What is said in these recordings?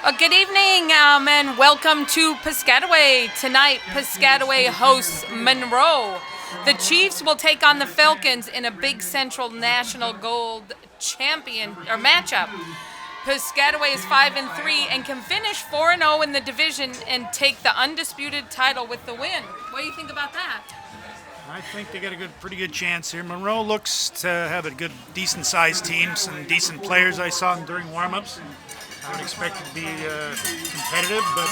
Good evening, and welcome to Piscataway. Tonight, Piscataway hosts Monroe. The Chiefs will take on the Falcons in a Big Central National Gold Champion or matchup. Piscataway is 5-3 and can finish 4-0 in the division and take the undisputed title with the win. What do you think about that? I think they got a pretty good chance here. Monroe looks to have a decent-sized team, some decent players I saw during warm-ups. I would expect it to be competitive, but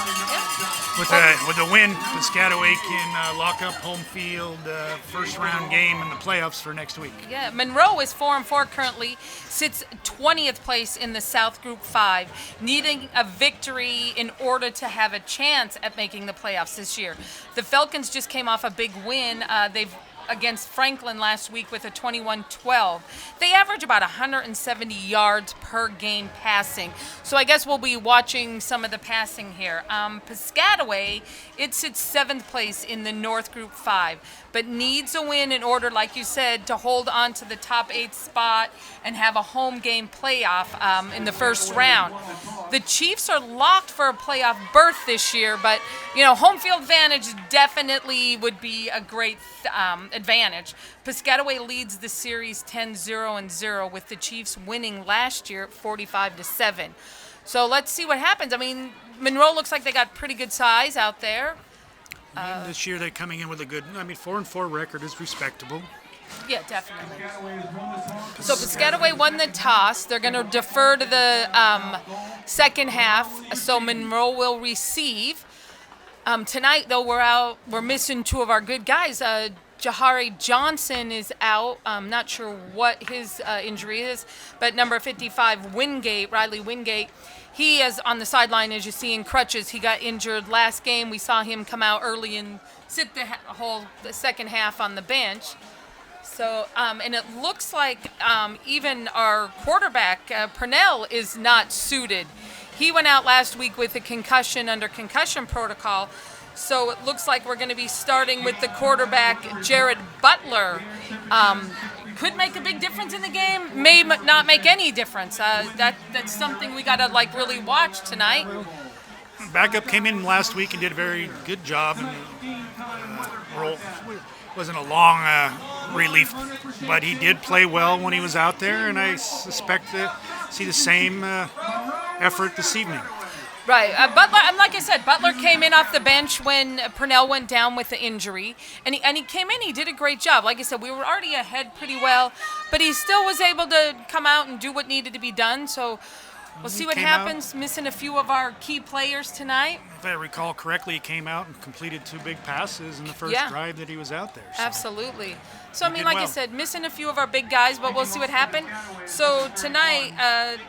with a win, Piscataway can lock up home field first-round game in the playoffs for next week. Yeah, Monroe is 4-4 currently, sits 20th place in the South Group 5, needing a victory in order to have a chance at making the playoffs this year. The Falcons just came off a big win. They've against Franklin last week with a 21-12. They average about 170 yards per game passing. So I guess we'll be watching some of the passing here. Piscataway, it sits 7th place in the North Group 5, but needs a win in order, like you said, to hold on to the top 8 spot and have a home game playoff in the first round. The Chiefs are locked for a playoff berth this year, but home field advantage definitely would be a great advantage. Piscataway leads the series 10-0-0 with the Chiefs winning last year 45-7. So let's see what happens. I mean, Monroe looks like they got pretty good size out there. This year they're coming in with a good, 4-4 record is respectable. Yeah, definitely. So Piscataway won the toss. They're going to defer to the second half, so Monroe will receive. Tonight, though, we're missing two of our good guys. Jahari Johnson is out. I'm not sure what his injury is, but number 55, Riley Wingate, he is on the sideline, as you see, in crutches. He got injured last game. We saw him come out early and sit the second half on the bench. So, and it looks like even our quarterback, Purnell, is not suited. He went out last week with a concussion under concussion protocol. So it looks like we're going to be starting with the quarterback, Jared Butler. Could make a big difference in the game, may not make any difference. That's something we got to really watch tonight. Backup came in last week and did a very good job. Role wasn't a long relief, but he did play well when he was out there, and I suspect to see the same effort this evening. Right. Butler, like I said, Butler came in off the bench when Purnell went down with the injury, and he came in. He did a great job. Like I said, we were already ahead pretty well, but he still was able to come out and do what needed to be done. So we'll see what happens. Missing a few of our key players tonight. If I recall correctly, he came out and completed 2 big passes in the first drive that he was out there. So. Absolutely. So, like I said, missing a few of our big guys, but we'll see what happens. So tonight,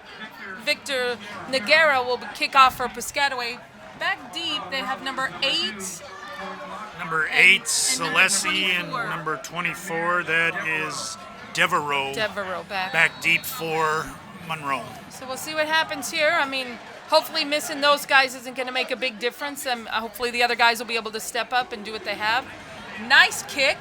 Victor Noguera will kick off for Piscataway. Back deep, they have number 8. Number 8, Celesi, and number 24, that is Devereaux. Devereaux back deep for Monroe. So we'll see what happens here. I mean, hopefully missing those guys isn't going to make a big difference, and hopefully the other guys will be able to step up and do what they have. Nice kick,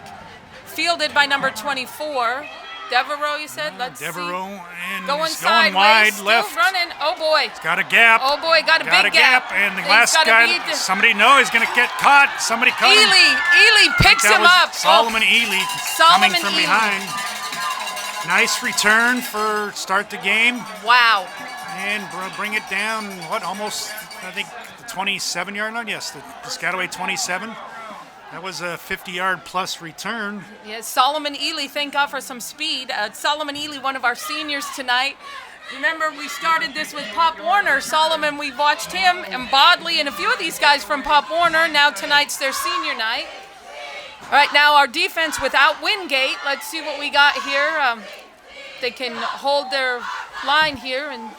fielded by number 24. Devereaux, you said? Let's Devereaux, see. And going he's going wide left. Still running. Oh, boy. He's got a gap. Oh, boy, got a big gap. And the last guy, he's going to get caught. Somebody caught him. Ely picks him up. Solomon Ely coming from behind. Nice return for start the game. Wow. And bring it down, almost, I think, the 27-yard line? Yes, the Piscataway 27. That was a 50-yard plus return. Yes, Solomon Ely, thank God for some speed. Solomon Ely, one of our seniors tonight. Remember, we started this with Pop Warner. Solomon, we watched him, and Bodley, and a few of these guys from Pop Warner. Now tonight's their senior night. All right, now our defense without Wingate. Let's see what we got here. They can hold their line here and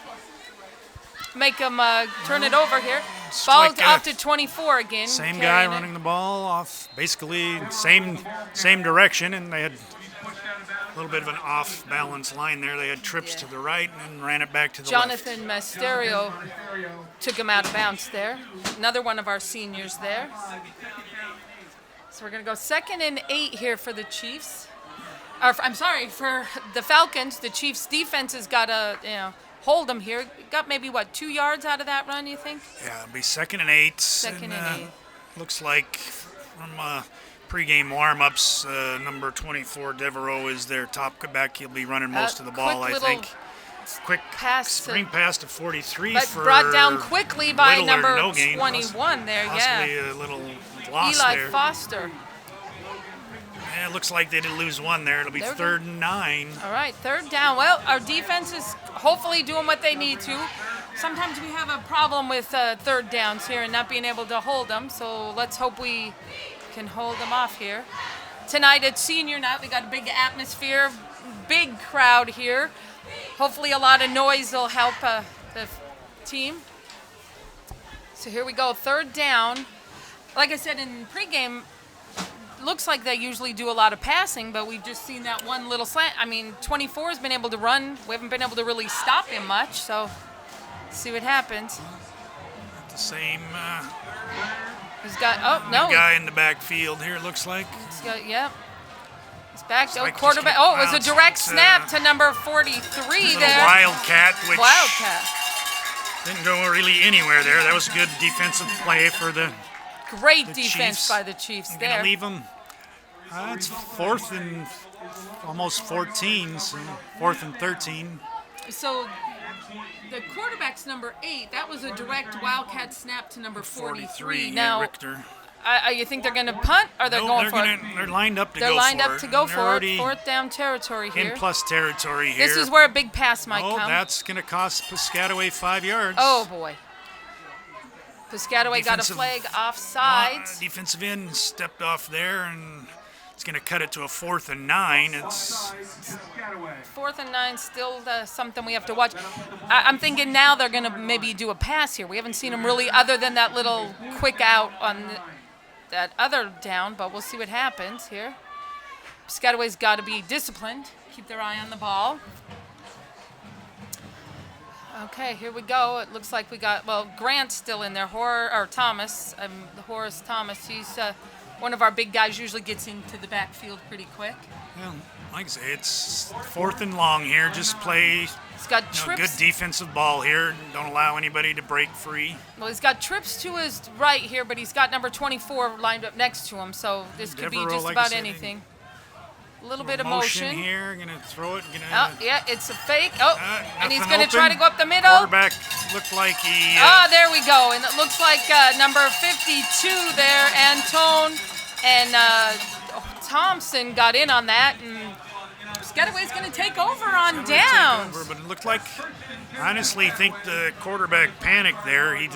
make them turn it over here. Ball off to 24 again. Same guy running the ball off, basically same direction, and they had a little bit of an off-balance line there. They had trips to the right and then ran it back to the Jonathan left. Masterio took him out of bounds there. Another one of our seniors there. So we're going to go 2nd and 8 here for the Chiefs. For the Falcons. The Chiefs' defense has got to, hold them here. Got maybe, what, 2 yards out of that run, you think? Yeah, it'll be 2nd and 8. Second and 8. Looks like from pregame warm-ups, number 24, Devereaux, is their top back. He'll be running most of the ball, I think. Quick screen pass to 43 but for brought down quickly by little number no gain, 21 there, possibly a little loss Eli there. Foster. Yeah, it looks like they did lose one there. It'll be 3rd and 9. All right, 3rd down. Well, our defense is hopefully doing what they need to. Sometimes we have a problem with 3rd downs here and not being able to hold them, so let's hope we can hold them off here. Tonight at senior night, we got a big atmosphere, big crowd here. Hopefully a lot of noise will help the team. So here we go, 3rd down. Like I said in pregame, looks like they usually do a lot of passing, but we've just seen that one little slant. I mean, 24 has been able to run. We haven't been able to really stop him much, so see what happens. The same He's got, oh, no. guy in the backfield here, it looks like. He's got, yep. He's back. Oh, like quarterback. Oh, it was a direct snap to number 43 there. Wildcat, which Wildcat. didn't go really anywhere there. That was a good defensive play for the Great defense Chiefs. by the Chiefs I'm there. gonna leave them. It's 4th and almost 14, so 4th and 13. So the quarterback's number 8. That was a direct Wildcat snap to number 43. Now, Richter. you think they're going to punt or they're going for it? They're lined up to They're go lined for up to go They're for it. already 4th down territory here. in plus territory here. This is where a big pass might come. That's going to cost Piscataway 5 yards. Oh, boy. Piscataway got a flag offsides. Defensive end stepped off there, and it's going to cut it to a 4th and 9. It's 4th and 9, still something we have to watch. I'm thinking now they're going to maybe do a pass here. We haven't seen them really, other than that little quick out on that other down, but we'll see what happens here. Piscataway's got to be disciplined, keep their eye on the ball. Okay, here we go. It looks like we got, well, Grant's still in there, Thomas, Horace Thomas. He's one of our big guys, usually gets into the backfield pretty quick. Yeah, like I say, it's 4th and long here. Just play He's got trips. good defensive ball here. Don't allow anybody to break free. Well, he's got trips to his right here, but he's got number 24 lined up next to him, so this could be Devereaux, just like about I said, anything. A little bit of motion motion. here. Gonna throw it. Oh, yeah, it's a fake. Oh, and he's nothing going to try to open. go up the middle. Quarterback looked like he. There we go. And it looks like number 52 there, Antone and Thompson got in on that. And Piscataway's going to take over on downs. But it looked like, honestly, think the quarterback panicked there. He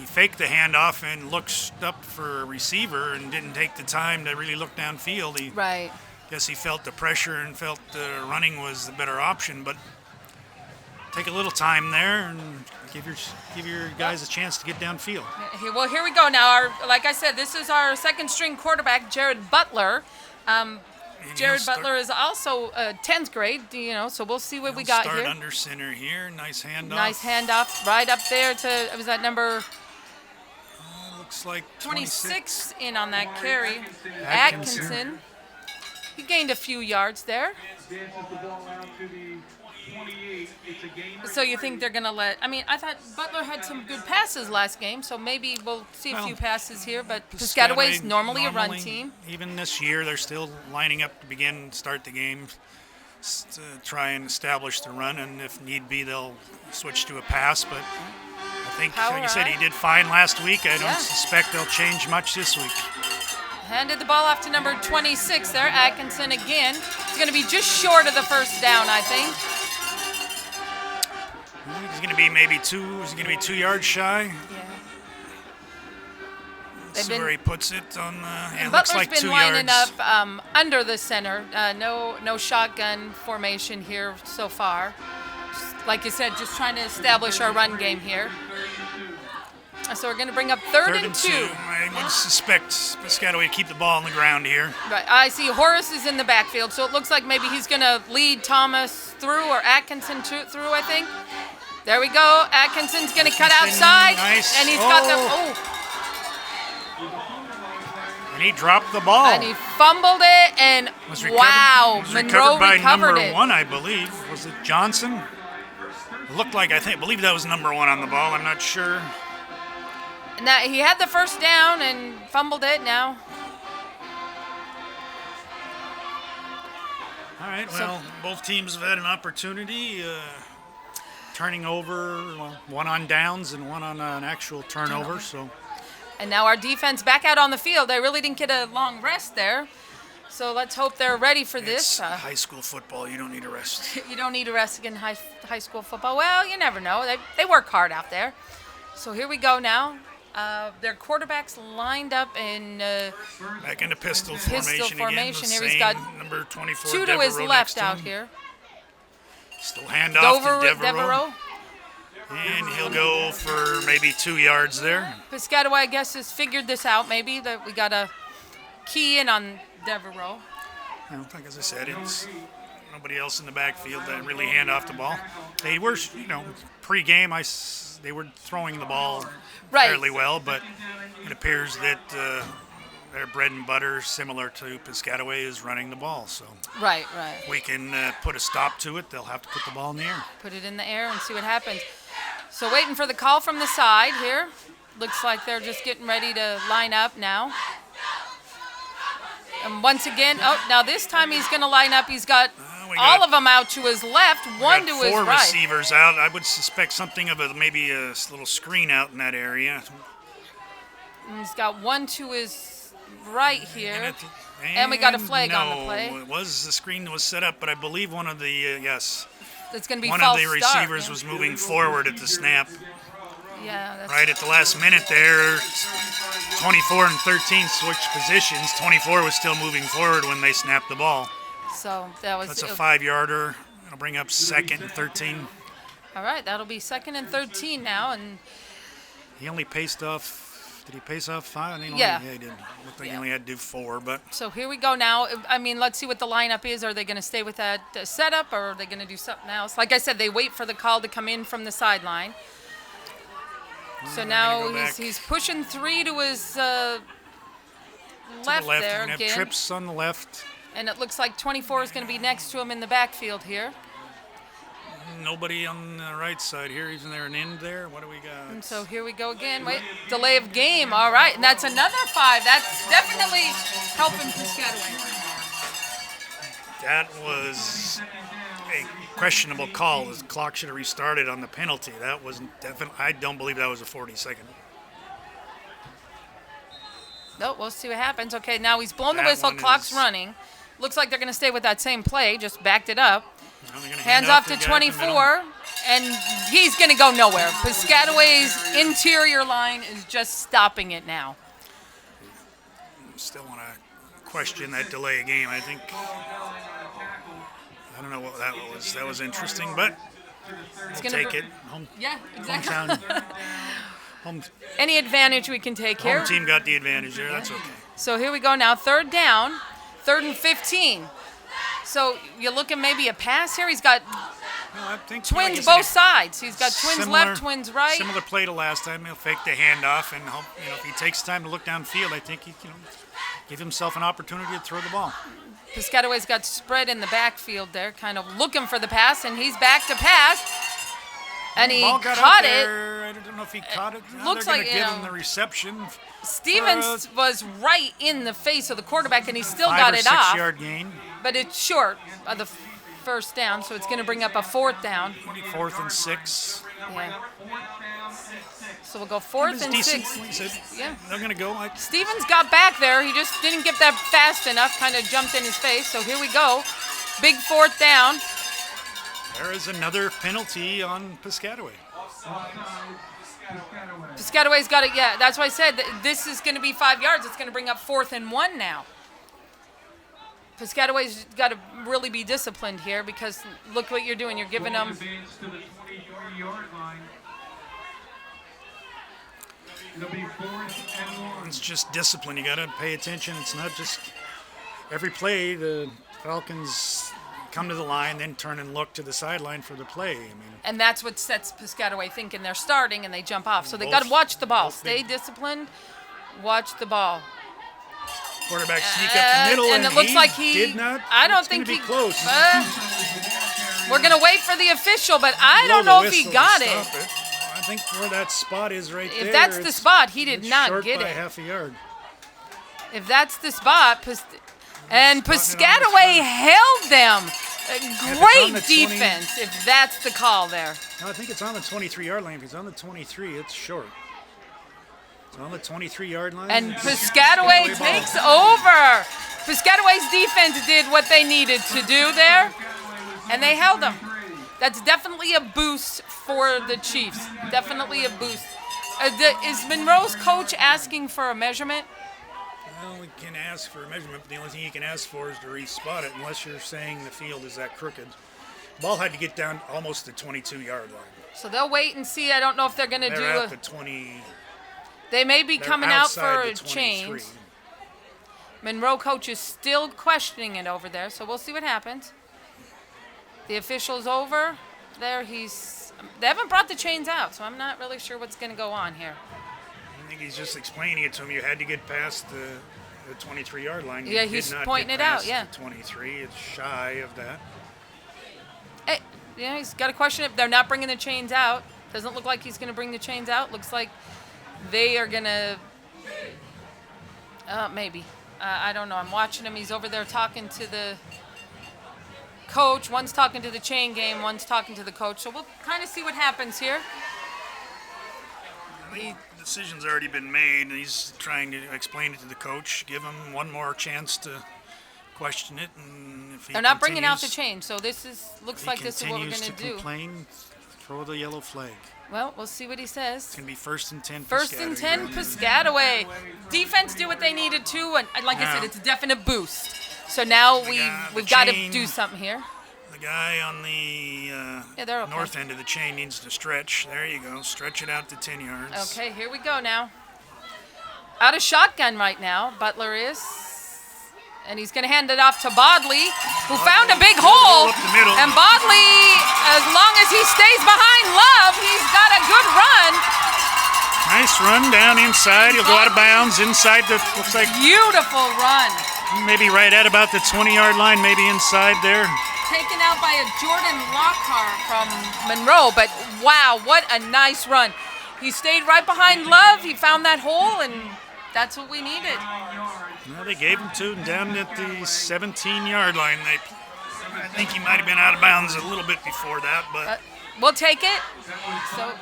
faked the handoff and looked up for a receiver and didn't take the time to really look downfield. Right. Guess he felt the pressure and felt running was the better option, but take a little time there and give your guys a chance to get downfield. Well, here we go now. Like I said, this is our 2nd string quarterback, Jared Butler. Jared Butler is also 10th grade, so we'll see what we got here. Start under center here. Nice handoff. Nice handoff right up there to, was that number looks like 26 in on that carry. Atkinson. He gained a few yards there. So you think they're going to I thought Butler had some good passes last game, so maybe we'll see a few passes here, but Piscataway's normally a run team. Even this year, they're still lining up to start the game to try and establish the run, and if need be, they'll switch to a pass, but I think, like you said, he did fine last week. I don't suspect they'll change much this week. Handed the ball off to number 26 there, Atkinson again. He's going to be just short of the 1st down, I think. He's going to be maybe 2 yards shy. Yeah. Let's see where he puts it on. It Butler's looks like been 2 lining yards. up under the center. No shotgun formation here so far. Just, like you said, just trying to establish our run game here. So we're going to bring up 3rd and 2. I would suspect Piscataway to keep the ball on the ground here. Right. I see Horace is in the backfield, so it looks like maybe he's going to lead Thomas through or Atkinson through, I think. There we go. Atkinson's going to cut outside. Nice. And he's got And he dropped the ball. And he fumbled it, and was wow, recovered Monroe by recovered number it. 1, I believe. Was it Johnson? It looked like, I believe that was number 1 on the ball. I'm not sure. Now he had the first down and fumbled it now. All right, well, both teams have had an opportunity turning over, one on downs and one on an actual turnover. So, and now our defense back out on the field. They really didn't get a long rest there. So let's hope they're ready for this. It's high school football. You don't need a rest. You don't need a rest in high school football. Well, you never know. They work hard out there. So here we go now. Their quarterback's lined up in back into pistol formation again. Here he's got number 24. 2 to his left out here. Still hand off to Devereaux. And he'll go for maybe 2 yards there. Piscataway, I guess, has figured this out. Maybe that we got to key in on Devereaux. Like as I said, it's nobody else in the backfield that really hand off the ball. They were, pre-game, they were throwing the ball fairly well, but it appears that their bread and butter, similar to Piscataway, is running the ball. So right. We can put a stop to it. They'll have to put the ball in the air. Put it in the air and see what happens. So waiting for the call from the side here. Looks like they're just getting ready to line up now. And once again, now this time he's going to line up. He's got all of them out to his left, one to his right. 4 receivers out. I would suspect something of maybe a little screen out in that area. And he's got one to his right here. And we got a flag on the play. The screen was set up, but I believe one of the, yes. That's going to be one false of the receivers was moving forward at the snap. Yeah, that's right at the last minute there. 24 and 13 switched positions. 24 was still moving forward when they snapped the ball. So that's a 5-yarder. It'll bring up 2nd and 13. All right, that'll be 2nd and 13 now, and he only paced off. Did he pace off 5? Yeah, he did. Looked like he only had to do 4, but. So here we go now. I mean, let's see what the lineup is. Are they going to stay with that setup, or are they going to do something else? Like I said, they wait for the call to come in from the sideline. So now he's pushing 3 to his left there again. Have trips on the left. And it looks like 24 is going to be next to him in the backfield here. Nobody on the right side here. Isn't there an end there? What do we got? And so here we go again. Wait, delay of game. All right, and that's another 5. That's definitely helping Piscataway. That was a questionable call. The clock should have restarted on the penalty. That wasn't definitely. I don't believe that was a 40-second. No, we'll see what happens. Okay, now he's blown the whistle. Clock's running. Looks like they're going to stay with that same play. Just backed it up. Hands off to 24, and he's going to go nowhere. Piscataway's interior line is just stopping it now. Still want to question that delay game. I think. I don't know what that was. That was interesting, but we'll take it. Yeah, exactly. Hometown. Any advantage we can take here. Home team got the advantage there. That's okay. So here we go now. 3rd down, 3rd and 15. So you're looking maybe a pass here. He's got twins both sides. He's got twins left, twins right. Similar play to last time. He'll fake the handoff, and if he takes time to look downfield, I think he give himself an opportunity to throw the ball. Piscataway's got spread in the backfield there, kind of looking for the pass, and he's back to pass. And he caught it. I don't know if he caught it. Looks like give him the reception. Stevens was right in the face of the quarterback, and he still got it off. 5 or 6 yard gain. But it's short of the first down, so it's going to bring up a 4th down. 4th and 6. Yeah. So we'll go 4th and 6. Yeah. They're going to go. Stevens got back there. He just didn't get that fast enough. Kind of jumped in his face. So here we go. Big 4th down. There is another penalty on Piscataway. Piscataway's got it. Yeah, that's why I said this is going to be 5 yards. It's going to bring up 4th and 1 now. Piscataway's got to really be disciplined here because look what you're doing. You're giving them. It's just discipline. You got to pay attention. It's not just every play. The Falcons come to the line, then turn and look to the sideline for the play. And that's what sets Piscataway thinking they're starting and they jump off. So they got to watch the ball. Stay disciplined. Watch the ball. Quarterback sneak up the middle, and it looks like he did not. I don't think he close. We're going to wait for the official, but I blow don't the know if he whistle to got stop it. I think where that spot is right there. If that's the it's- spot, he did it's not short get by it. half a yard. If that's the spot, and Spotting it on the Piscataway screen. held them. it's on Great the 20 defense, if that's the call there. No, I think it's on the 23-yard line. If it's on the 23, it's short. It's on the 23-yard line. And It's Piscataway ball. takes over. Piscataway's defense did what they needed to do there, and they held them. That's definitely a boost for the Chiefs. Definitely a boost. Is Monroe's coach asking for a measurement? Well, we can ask for a measurement, but the only thing you can ask for is to re-spot it, unless you're saying the field is that crooked. Ball had to get down almost the 22-yard line. So they'll wait and see. I don't know if they're going to They're do at a. the 20. They may be They're coming out for outside a the 23. change. Monroe coach is still questioning it over there, so we'll see what happens. The official's over there. They haven't brought the chains out, so I'm not really sure what's going to go on here. I think he's just explaining it to him. You had to get past the 23-yard line. You Yeah, did he's not pointing get it out, past yeah. the 23. It's shy of that. Hey, yeah, he's got to question it. They're not bringing the chains out. Doesn't look like he's going to bring the chains out. Looks like they are going to. Maybe. I don't know. I'm watching him. He's over there talking to the coach. One's talking to the chain game. One's talking to the coach. So we'll kind of see what happens here. I think the decision's already been made, and he's trying to explain it to the coach, give him one more chance to question it. And if he They're not bringing out the continues- chain, so looks like this is what we're continues going to do. Complain, throw the yellow flag. Well, we'll see what he says. It's going to be first and 10. First and Piscataway. 10, Piscataway. Defense do what they needed to, and like I said, Yeah. it's a definite boost. So now The we've got to chain- do something here. The guy on the Yeah, they're okay. north end of the chain needs to stretch. There you go. Stretch it out to 10 yards. Okay, here we go now. Out of shotgun right now, Butler is. And he's going to hand it off to Bodley, who found a big hole. Up the middle. And Bodley, as long as he stays behind Love, he's got a good run. Nice run down inside. He'll go out of bounds inside the, looks like Beautiful run. maybe right at about the 20-yard line, maybe inside there. Taken out by a Jordan Lockhart from Monroe, but wow, what a nice run. He stayed right behind Love. He found that hole, and that's what we needed. Well, they gave him to him down at the 17-yard line. I think he might have been out of bounds a little bit before that, but We'll take it. So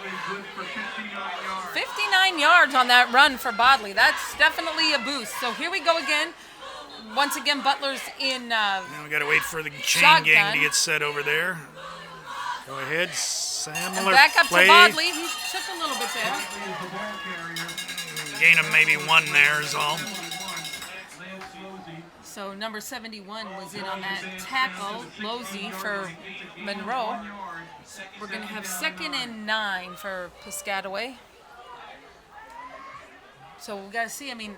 59 yards on that run for Bodley. That's definitely a boost. So here we go again. Once again, Butler's in. now we got to wait for the chain Shotgun. gang to get set over there. Go ahead, Sam Miller. Back up play. to Bodley. He took a little bit there. Gain him maybe one there is all. So number 71 was in on that tackle, Losey for Monroe. We're going to have 2nd and 9 for Piscataway. So we got to see. I mean,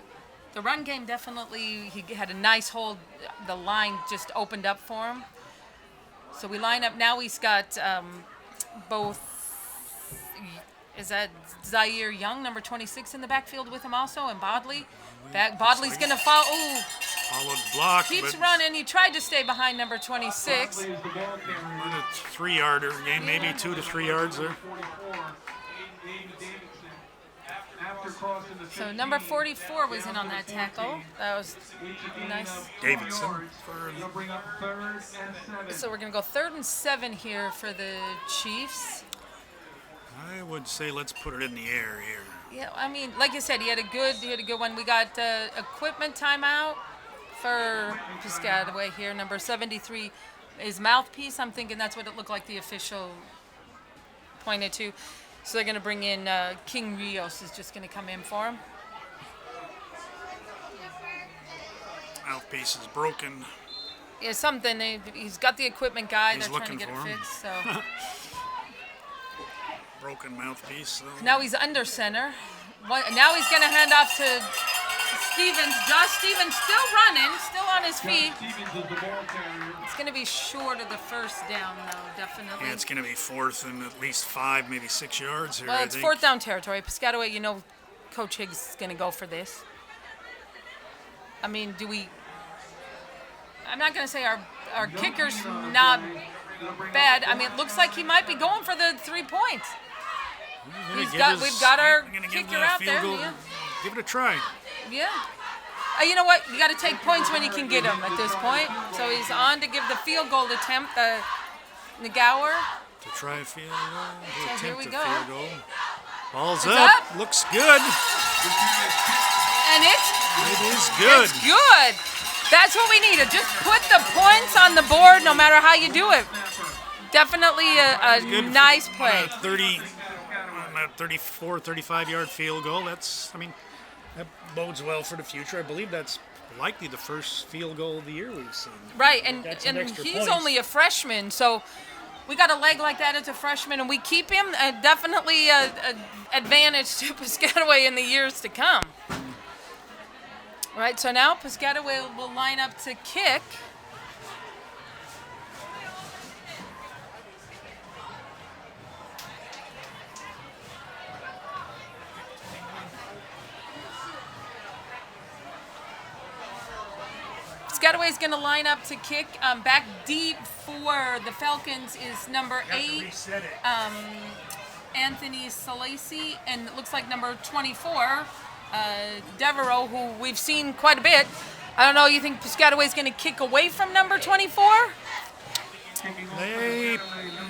the run game definitely, he had a nice hold. The line just opened up for him. So we line up. Now he's got both, is that Zaire Young, number 26, in the backfield with him also, and Bodley. Bodley's going to follow. Ooh, Followed block, keeps but running. He tried to stay behind number 26. a 3-yarder game, maybe 2 to 3 yards there. So number 44 was in on that tackle. That was nice. Davidson. So we're going to go 3rd and 7 here for the Chiefs. I would say let's put it in the air here. Yeah, I mean, like you said, he had a good one. We got equipment timeout for Piscataway here. Number 73 is mouthpiece. I'm thinking that's what it looked like the official pointed to. So they're going to bring in King Rios is just going to come in for him. Mouthpiece is broken. Yeah, something. He's got the equipment guy. He's They're trying to looking get it for him. fixed. So Broken mouthpiece. So. now he's under center. Now he's going to hand off to Stevens. Josh Stevens still running, still on his feet. It's going to be short of the first down, though, definitely. Yeah, it's going to be 4th and at least 5, maybe 6 yards here. Well, I it's think. 4th down territory. Piscataway, you know, Coach Higgs is going to go for this. I mean, I'm not going to say our kicker's not bad. I mean, it looks like he might be going for the 3 points. We've got our kicker out there. Yeah. Give it a try. Yeah. You know what? You got to take points when you can get them at this point. So he's on to give the field goal attempt, Nagauer. To try a field goal. So here we go. Field goal. Ball's It's up. up. Looks good. And It is good. it's good. That's what we needed. Just put the points on the board no matter how you do it. Definitely a nice play. 34, 35-yard field goal. That bodes well for the future. I believe that's likely the first field goal of the year we've seen. Right, and extra he's points. only a freshman, so we got a leg like that as a freshman, and we keep him. Definitely an advantage to Piscataway in the years to come. All right, so now Piscataway will line up to kick. Piscataway's going to line up to kick. Back deep for the Falcons is number 8, Anthony Salasi, and it looks like number 24, Devereaux, who we've seen quite a bit. I don't know, you think Piscataway's going to kick away from number 24? They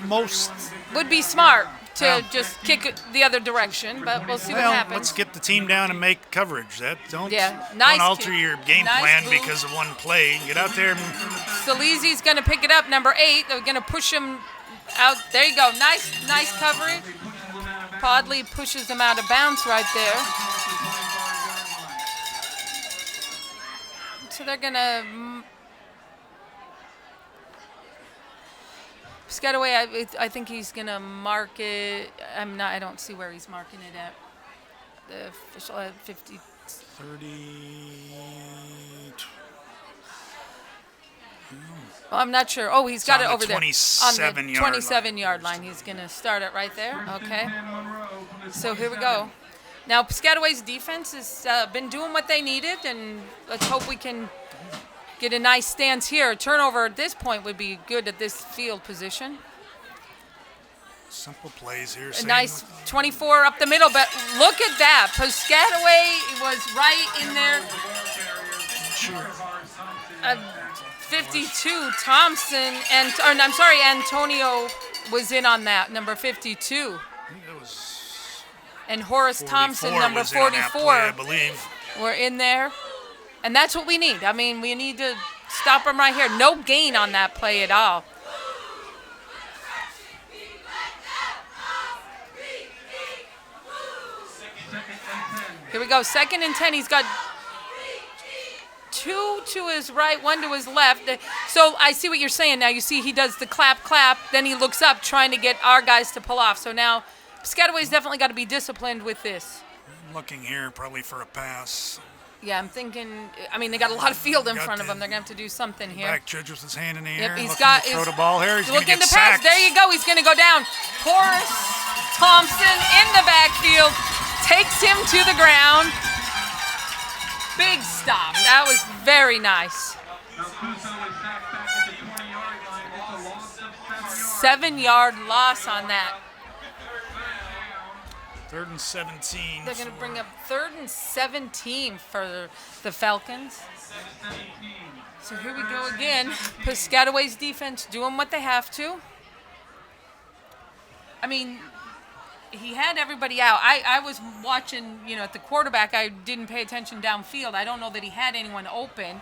most Would be smart to just kick it the other direction, but we'll see what happens. Let's get the team down and make coverage. Don't Nice alter kick. your game Nice plan move. because of one play. Get out there and Salesi's going to pick it up, number 8. They're going to push him out. There you go. Nice coverage. Podley pushes him out of bounds right there. So they're going to... Piscataway, I think he's going to mark it. I don't see where he's marking it at. The official at 50. 30. Well, I'm not sure. Oh, he's got it on the over there. On the 27-yard line. He's going to start it right there. Okay. So here we go. Now, Piscataway's defense has been doing what they needed, and let's hope we can get a nice stance here. A turnover at this point would be good at this field position. Simple plays here. A nice 24 up the middle, but look at that. Piscataway was right in there. 52, Thompson, and I'm sorry, Antonio was in on that, number 52. I think that was And Horace Thompson, number was in on that 44, play, I believe. were in there. And that's what we need. I mean, we need to stop them right here. No gain on that play at all. Here we go. 2nd and 10. He's got 2 to his right, 1 to his left. So I see what you're saying now. You see he does the clap, clap. Then he looks up trying to get our guys to pull off. So now Piscataway's definitely got to be disciplined with this. I'm looking here probably for a pass. Yeah, I'm thinking, I mean, they got a lot of field in front of them. They're going to have to do something here. Back judge with his hand in the air. Yep, he's looking got to throw the ball here. He's going to looking get to pass. sacked. There you go. He's going to go down. Horace Thompson in the backfield takes him to the ground. Big stop. That was very nice. 7-yard loss on that. 3rd and 17. They're going to bring up 3rd and 17 for the Falcons. So here we go again. Piscataway's defense doing what they have to. I mean, he had everybody out. I was watching, at the quarterback. I didn't pay attention downfield. I don't know that he had anyone open.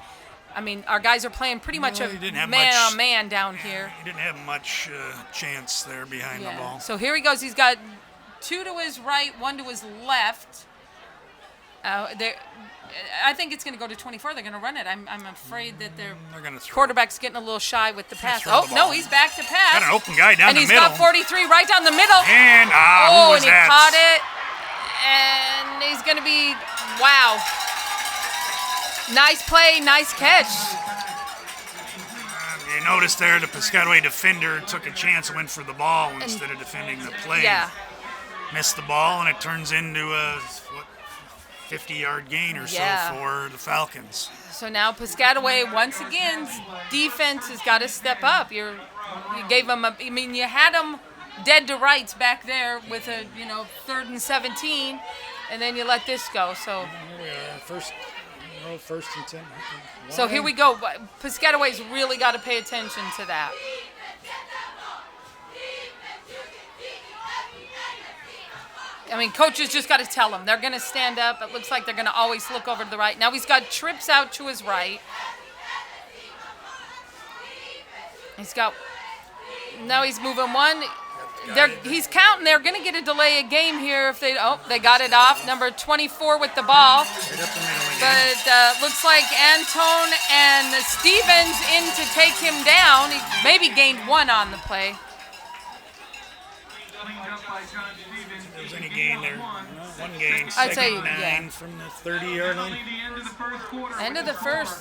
I mean, our guys are playing pretty much a man-on-man down here. He didn't have much chance there behind the ball. So here he goes. He's got 2 to his right, 1 to his left. I think it's going to go to 24. They're going to run it. I'm afraid that their quarterback's getting a little shy with the pass. Oh, no, he's back to pass. Got an open guy down the middle. And he's got 43 right down the middle. And, who was and he that? caught it. And he's going to be, wow. Nice play, nice catch. You notice there the Piscataway defender took a chance and went for the ball instead of defending the play. Yeah. Missed the ball, and it turns into a 50-yard gain or Yeah. so for the Falcons. So now Piscataway, once again, defense has got to step up. You gave them you had them dead to rights back there with a 3rd and 17, and then you let this go. So First and 10. so here we go. Piscataway's really got to pay attention to that. I mean, coaches just got to tell them. They're going to stand up. It looks like they're going to always look over to the right. Now he's got trips out to his right. Now he's moving one. He's counting. They're going to get a delay of game here if they got it off. Number 24 with the ball. But looks like Antone and Stevens in to take him down. He maybe gained 1 on the play. There's any gain there. One gain. I'd say, 9 from the 30-yard line. End of the first.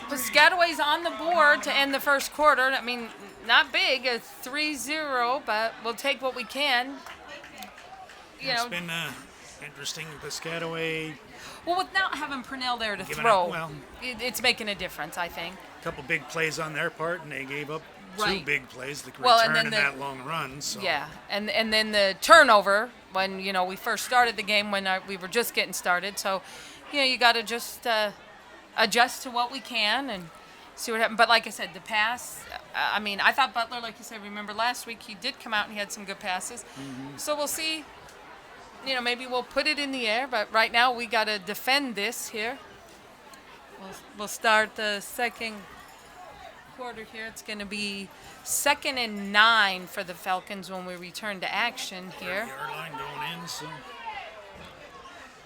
Piscataway's on the board to end the first quarter. I mean, not big, a 3-0, but we'll take what we can. It's been interesting. Piscataway. Well, with not having Purnell there to Giving throw, up, it's making a difference, I think. A couple big plays on their part, and they gave up 2 big plays. The Well, return and then in that long run. So. Yeah, and then the turnover when we first started the game when we were just getting started. So, you got to just adjust to what we can and see what happens. But like I said, the pass. I thought Butler, like you said, remember last week he did come out and he had some good passes. Mm-hmm. So we'll see. Maybe we'll put it in the air, but right now we got to defend this here. We'll start the second quarter here. It's going to be 2nd and 9 for the Falcons when we return to action here. 30-yard line going in, so.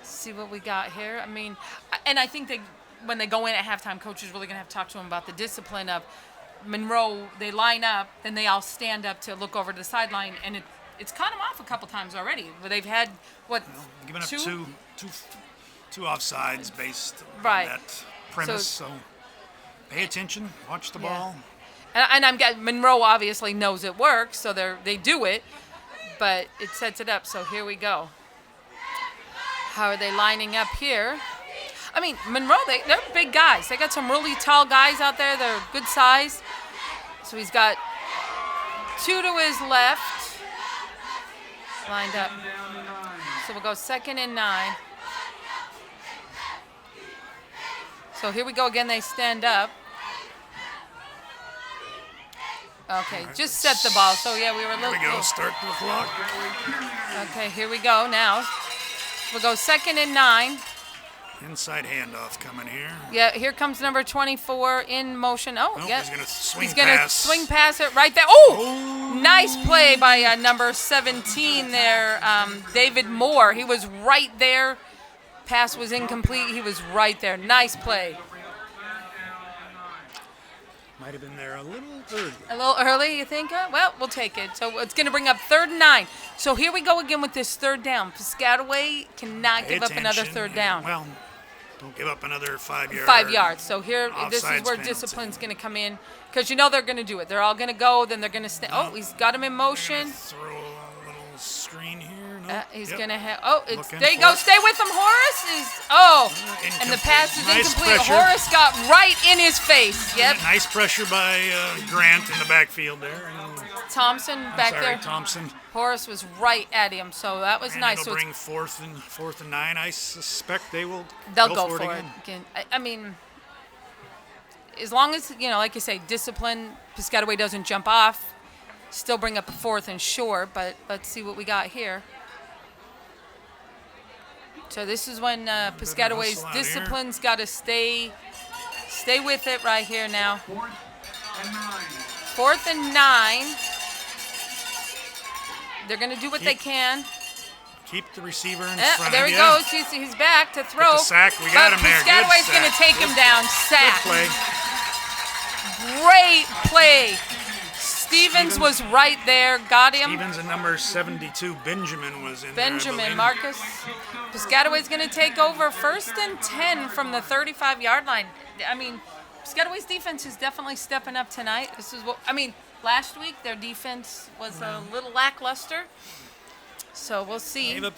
See what we got here. And I think when they go in at halftime, coach is really going to have to talk to them about the discipline of Monroe. They line up, then they all stand up to look over to the sideline, and it's caught them off a couple times already. Where they've had Giving up 2? two offsides based on Right. that premise. So pay attention, watch the ball. And I'm guessing Monroe obviously knows it works, so they do it, but it sets it up. So here we go. How are they lining up here? Monroe, they're big guys. They got some really tall guys out there. They're good size. So he's got 2 to his left. Lined up. So we'll go 2nd and 9. So here we go again. They stand up. Okay, just set the ball. So yeah, we were a little. Here we go. Start the clock. Okay, here we go now. We'll go 2nd and 9. Inside handoff coming here. Yeah, here comes number 24 in motion. Yeah. He's going to swing He's going to pass. swing pass it right there. Oh! Nice play by number 17 there, David Moore. He was right there. Pass was incomplete. He was right there. Nice play. Might have been there a little early. A little early, you think? Well, we'll take it. So it's going to bring up 3rd and 9. So here we go again with this 3rd down. Piscataway cannot give up another 3rd down. Well, don't give up another 5 yards. 5 yards. So here, this is Offsides where penalty. discipline's going to come in because they're going to do it. They're all going to go. Then they're going to stay. Oh, he's got him in motion. Throw a little screen here. Nope. He's Yep. going to have. Oh, it's Looking there you for go. it. Stay with him. Horace is. Oh, and the Incomplete. pass is Nice incomplete. pressure. Horace got right in his face. Yep. Nice pressure by Grant in the backfield there. And, Thompson back there. Thompson. Horace was right at him, so that was And nice. it'll So bring 4th and 9. I suspect they'll go for it for it again. again. As long as like you say, discipline. Piscataway doesn't jump off. Still bring up a 4th and short, but let's see what we got here. So this is when Piscataway's hustle out discipline's got to stay with it right here now. 4th and 9. They're going to do what they can. Keep the receiver in front There of he you. goes. He's back to throw. the sack. We got but him there. Good Piscataway's going to sack. take him down. Sack. Good play. Great play. Stevens was right there. Got him. Stevens and number 72, Benjamin, was in there. I Benjamin, believe. Marcus. Piscataway's going to take over 1st and 10 from the 35-yard line. Piscataway's defense is definitely stepping up tonight. This is last week their defense was a little lackluster. So we'll see. Gave up,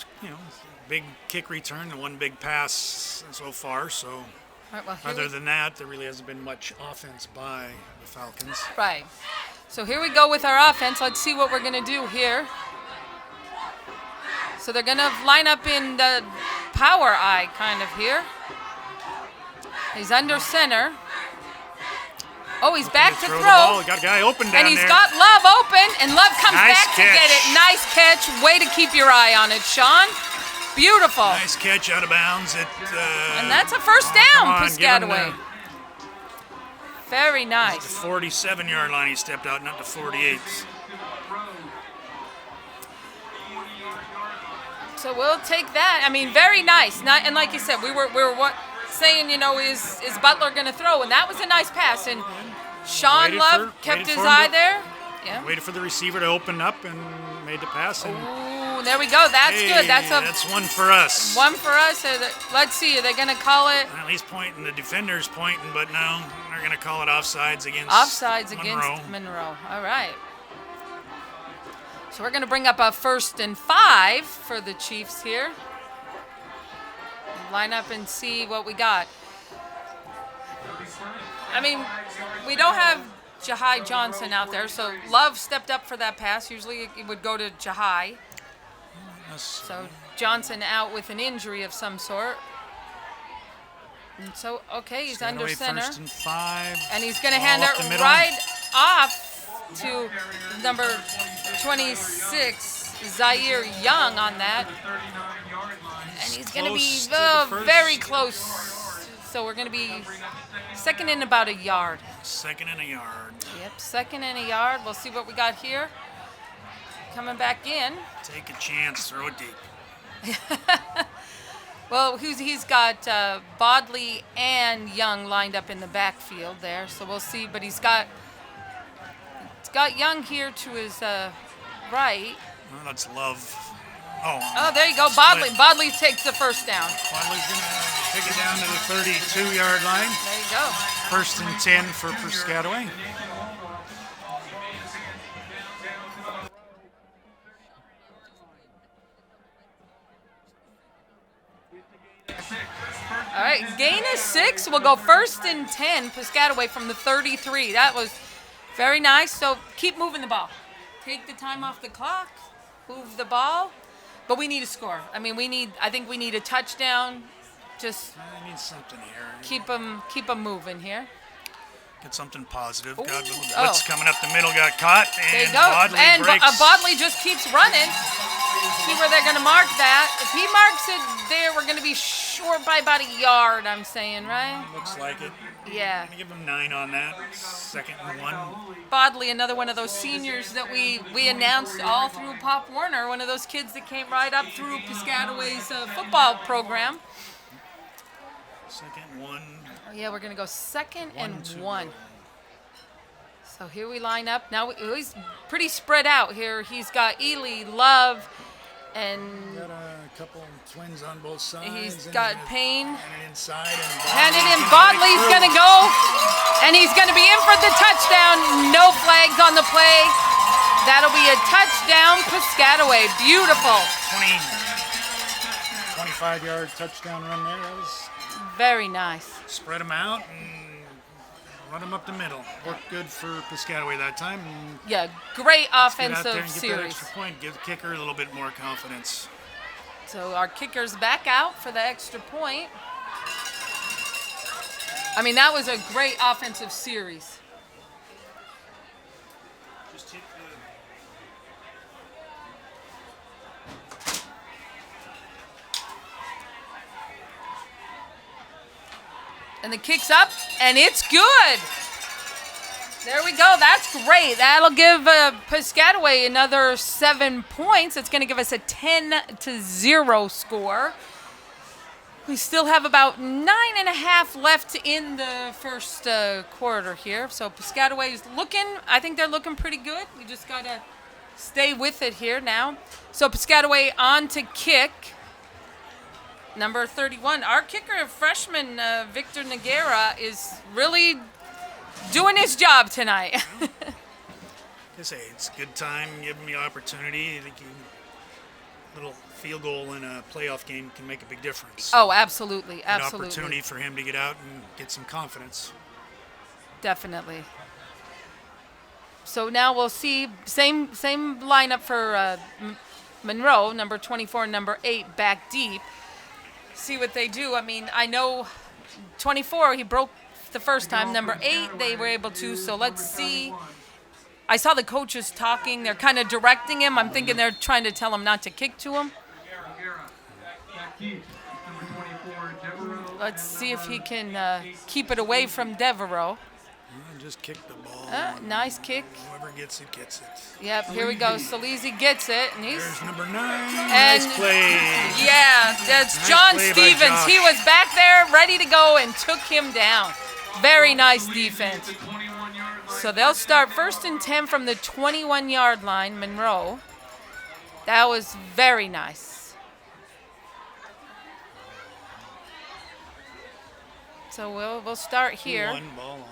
big kick return and one big pass so far. So All right, well, other than that, there really hasn't been much offense by the Falcons. right. So here we go with our offense. Let's see what we're going to do here. So they're going to line up in the power eye kind of here. He's under center. Oh, he's back to Throw the throw. ball. Got a guy open down And he's there. got Love open, and Love comes Nice back to get catch. it. Nice catch. Way to keep your eye on it, Sean. Beautiful. Nice catch out of bounds. And that's a first come down, on, give him Piscataway. Very the nice. 47-yard line. He stepped out, not the 48. So we'll take that. I mean, very nice. And like you said, we were saying, is Butler going to throw? And that was a nice pass. And Sean Love kept his eye there. Yeah. Waited for the receiver to open up and made the pass. And Ooh, there we go. That's good. That's one for us. One for us. Let's see. Are they going to call it? At least pointing. The defender's pointing, but no, they're going to call it offsides against Monroe. Against Monroe. All right. So we're going to bring up a 1st and 5 for the Chiefs here. Line up and see what we got. I mean, we don't have Jahai Johnson out there, so Love stepped up for that pass. Usually it would go to Jahai. So Johnson out with an injury of some sort. And so, okay, he's under center. 1st and 5. And he's going to hand it right off to number 26, Zaire Young on that. And he's going to be very close. So we're going to be second in about a yard. Second and a yard. Yep, second and a yard. We'll see what we got here. Coming back in. Take a chance, throw it deep. Well, he's got Bodley and Young lined up in the backfield there. So we'll see. But he's got Young here to his right. Well, that's Love. Oh, there you go. Bodley takes the first down. Bodley's going to take it down to the 32-yard line. There you go. 1st and 10 for Piscataway. All right, gain is 6. We'll go 1st and 10. Piscataway from the 33. That was very nice. So keep moving the ball. Take the time off the clock. Move the ball. But we need a score. I mean, I think we need a touchdown. Just I need something here. keep them moving here. Get something positive. Ooh, Blitz coming up the middle, got caught, There you and go. Bodley And breaks. Bodley just keeps running. See where they're going to mark that. If he marks it there, we're going to be short by about a yard, I'm saying, right? Looks like it. Yeah. I'm going to give him 9 on that. 2nd and 1. Bodley, another one of those seniors that we announced all through Pop Warner, one of those kids that came right up through Piscataway's football program. 2nd and 1. Oh, yeah, we're going to go 2nd and 1. 1. So here we line up. Now he's pretty spread out here. He's got Ely, Love, and Got a couple twins on both sides. he's got Payne. And an inside. Hand it in. Bodley's going to go, and he's going to be in for the touchdown. No flags on the play. That'll be a touchdown, Piscataway. Beautiful. 25-yard touchdown run there. That was Very nice. spread them out and run them up the middle. Worked good for Piscataway that time. And Yeah, great get out there offensive and get that series. extra point. Give the kicker a little bit more confidence. So our kicker's back out for the extra point. I mean, that was a great offensive series. Just hit And the kick's up, and it's good. There we go. That's great. That'll give Piscataway another 7 points. It's going to give us a 10-0 score. We still have about 9.5 left in the first quarter here. So Piscataway's I think they're looking pretty good. We just got to stay with it here now. So Piscataway on to kick. Number 31. Our kicker, freshman Victor Noguera, is really doing his job tonight. I say it's a good time. Give him the opportunity. I think little field goal in a playoff game can make a big difference. Oh, absolutely, An absolutely. opportunity for him to get out and get some confidence. Definitely. So now we'll see same lineup for Monroe, number 24 and number 8 back deep. See what they do. I mean, I know 24 he broke the first time. Number 8 they were able to. So let's see. I saw the coaches talking. They're kind of directing him. I'm thinking they're trying to tell him not to kick to him. Let's see if he can keep it away from Devereaux. Just kick the ball. Nice kick. Whoever gets it, gets it. Yep, here we go. Salisi gets it, and he's... There's number 9. And nice play. Yeah, that's Nice John play by Stevens. Josh. He was back there, ready to go, and took him down. Very nice defense. So they'll start 1st and 10 from the 21-yard line, Monroe. That was very nice. So we'll start here. One ball on.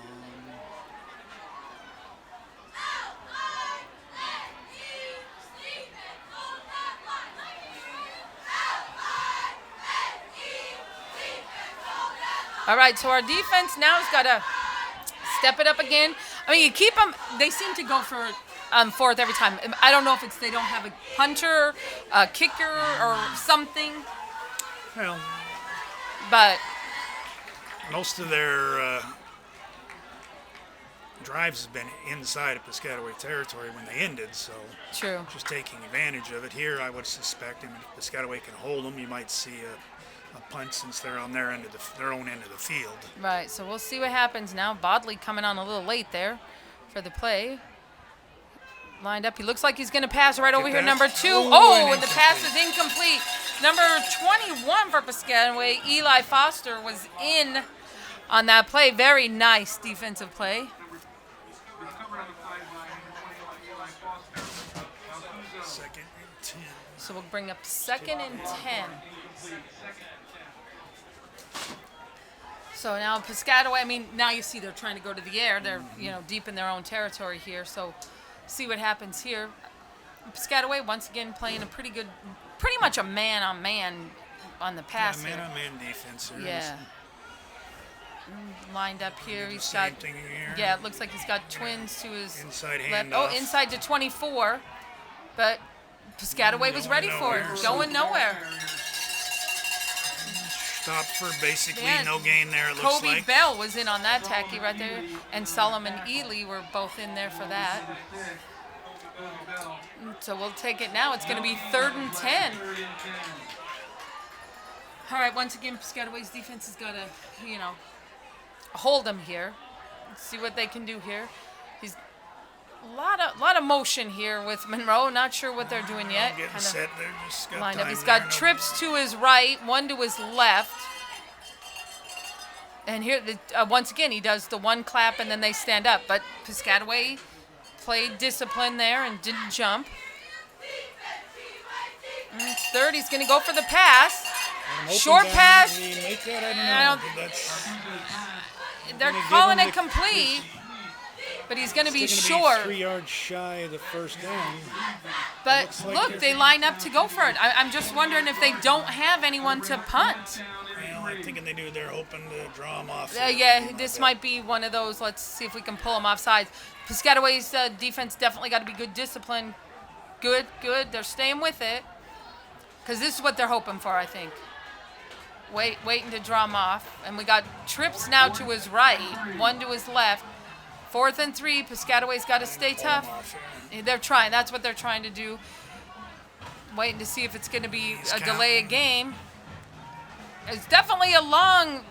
All right, so our defense now has got to step it up again. I mean, you keep them. They seem to go for 4th every time. I don't know if it's they don't have a punter, a kicker, or something. Well, But most of their drives have been inside of Piscataway territory when they ended, so true. just taking advantage of it. Here, I would suspect, if Piscataway can hold them, you might see a punt since they're on their end of their own end of the field. Right, so we'll see what happens now. Bodley coming on a little late there for the play. Lined up. He looks like he's going to pass right over here, that. number 2. Oh, And the pass is incomplete. Number 21 for Piscataway, Eli Foster, was in on that play. Very nice defensive play. Second and 10. So we'll bring up 2nd and 10. So now Piscataway, I mean, now you see they're trying to go to the air. They're, deep in their own territory here. So see what happens here. Piscataway, once again, playing a pretty much a man-on-man on the pass here. Man-on-man defense here. Yeah. Lined up here. He's Same got, thing here. yeah, it looks like he's got twins to his Inside left. handoff. Oh, inside to 24. But Piscataway was ready for it. Going nowhere. Stop for basically Yeah. no gain there, it looks Kobe like. Bell was in on that tackle right there, and Solomon Ely were both in there for that. So we'll take it now. It's going to be 3rd and 10. All right, once again, Piscataway's defense has got to, hold him here. Let's see what they can do here. He's a lot of motion here with Monroe. Not sure what they're doing yet. Getting Kinda set there, just got lined up. time He's there, got no- trips to his right, one to his left. And here, once again, he does the one clap and then they stand up. But Piscataway played discipline there and didn't jump. And it's 3rd. He's going to go for the pass. An open Short down, pass. did he make that? I I don't don't- know. But that's They're gonna give calling him it the- complete, but he's going to be still short. gonna be 3 yards shy of the first down. But looks like look, they're- they line up to go for it. I'm just wondering if they don't have anyone to punt. Well, I'm thinking they do. They're hoping to draw him off. Yeah, this might be one of those. Let's see if we can pull him off sides. Piscataway's defense definitely got to be good discipline. Good. They're staying with it. Because this is what they're hoping for, I think. Waiting to draw him off. And we got trips now to his right, one to his left. 4th and 3. Piscataway's got to stay tough. They're trying. That's what they're trying to do. Waiting to see if it's going to be a delay of game. It's definitely a long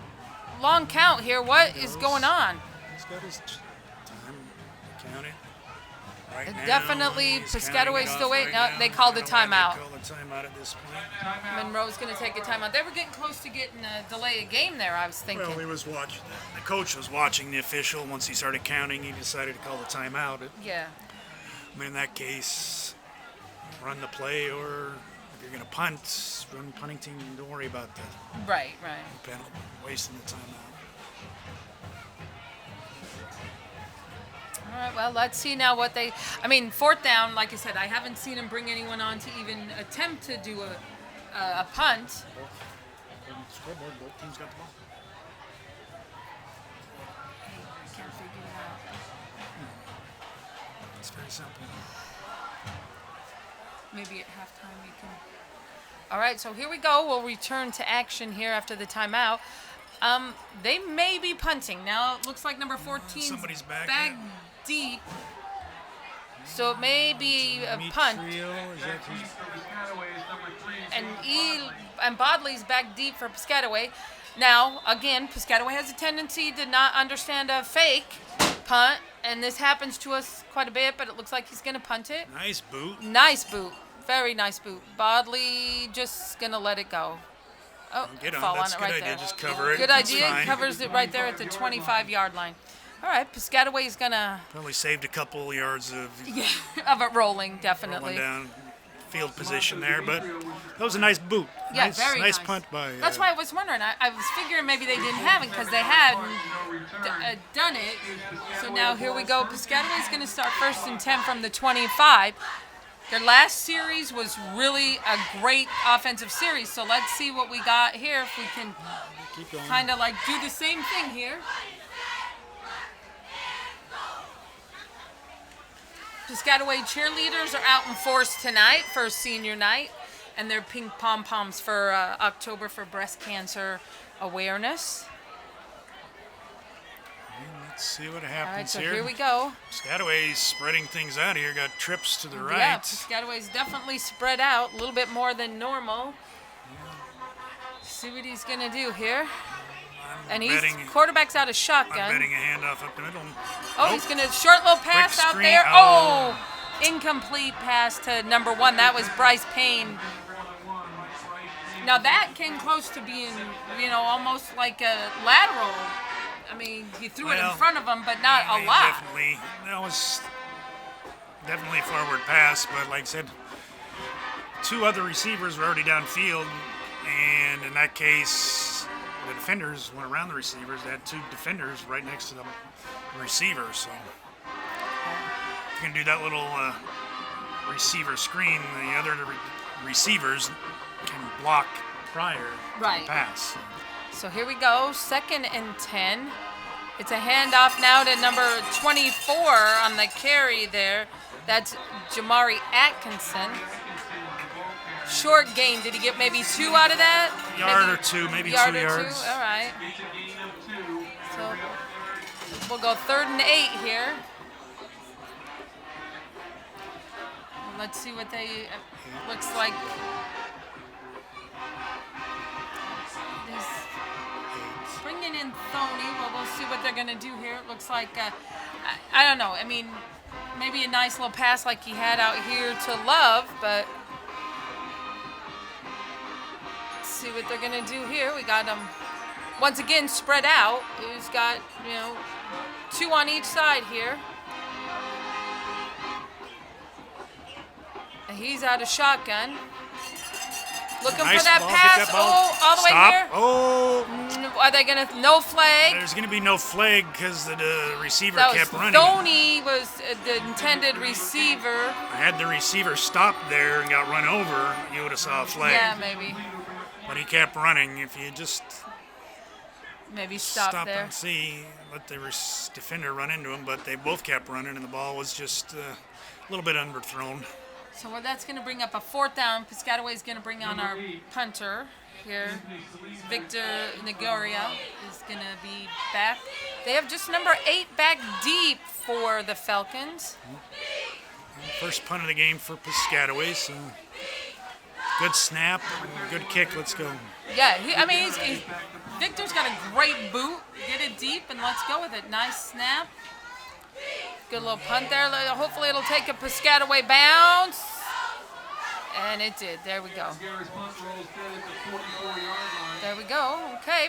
count here. What is going on? He's got his time counted. Right now, Definitely, he's Piscataway's counting it still off waiting. right No, now. they called I the don't know why timeout. They called the timeout at this point. Monroe's going to take a timeout. They were getting close to getting a delay of game there, I was thinking. Well, he was watching. The coach was watching the official. Once he started counting, he decided to call the timeout. Yeah. I mean, in that case, run the play, or if you're going to punt, run punting team. Don't worry about the Right. penalty, wasting the timeout. All right, well, let's see now what they. I mean, fourth down, like I said, I haven't seen him bring anyone on to even attempt to do a punt. Scoreboard, both teams got the ball. I can't figure it out. It's very simple. Maybe at halftime you can. All right, so here we go. We'll return to action here after the timeout. They may be punting. Now it looks like number 14 somebody's back, bag deep. So it may be a punt. And Bodley's back deep for Piscataway. Now, again, Piscataway has a tendency to not understand a fake punt, and this happens to us quite a bit, but it looks like he's going to punt it. Nice boot. Nice boot. Very nice boot. Bodley just going to let it go. Oh, Get on. fall That's on a it good right idea. there. Just cover it. Good That's idea. fine. Covers it right there at the 25-yard line. All right, Piscataway's going to... Probably saved a couple yards of of it rolling, definitely. rolling down field position there, but that was a nice boot. Yeah, nice, very nice. punt by. That's why I was wondering. I was figuring maybe they didn't have it because they hadn't done it. So now here we go. Piscataway's going to start 1st and 10 from the 25. Their last series was really a great offensive series. So let's see what we got here. If we can kind of like do the same thing here. Piscataway cheerleaders are out in force tonight for senior night, and they're pink pom-poms for October for breast cancer awareness. Let's see what All right, happens so here. here we go. Piscataway's spreading things out here. Got trips to the right. Yeah, Piscataway's definitely spread out a little bit more than normal. See what he's gonna do here. And he's quarterback's out of shotgun. I'm betting a handoff up the middle. Oh, he's going to short little pass out screen. there. Oh, incomplete pass to number 1. That was Bryce Payne. Now that came close to being, almost like a lateral. I mean, he threw it in front of him, but not a lot. That was definitely a forward pass, but like I said, 2 other receivers were already downfield, and in that case, the defenders went around the receivers. They had 2 defenders right next to the receiver. So if you can do that little receiver screen, the other receivers can block prior to the pass. So here we go, 2nd and 10. It's a handoff now to number 24 on the carry there. That's Jamari Atkinson. Short gain. Did he get maybe 2 out of that? Yard or 2, maybe 2 yards. All right. So we'll go 3rd and 8 here. Let's see what they looks like. Bringing in Thoney. Well, we'll see what they're going to do here. It looks like, I don't know. I mean, maybe a nice little pass like he had out here to Love, but see what they're gonna do here. We got them once again spread out. He's got 2 on each side here. And he's out of shotgun. Looking Nice for that ball. pass. Get that ball. All the way Stop. here. Oh. Are they gonna no flag? There's going to be no flag because the receiver That kept was running. Thoney was the intended receiver. Had the receiver stopped there and got run over, you would have saw a flag. Yeah, maybe. But he kept running. If you just Maybe stop there. and see, let the defender run into him, but they both kept running, and the ball was just a little bit underthrown. So that's going to bring up a 4th down. Piscataway's going to bring on our punter here. Victor Negoria is going to be back. They have just number 8 back deep for the Falcons. First punt of the game for Piscataway, so good snap, good kick. Let's go. Yeah, Victor's got a great boot. Get it deep and let's go with it. Nice snap. Good little punt there. Hopefully it'll take a Piscataway bounce. And it did. There we go. There we go. Okay.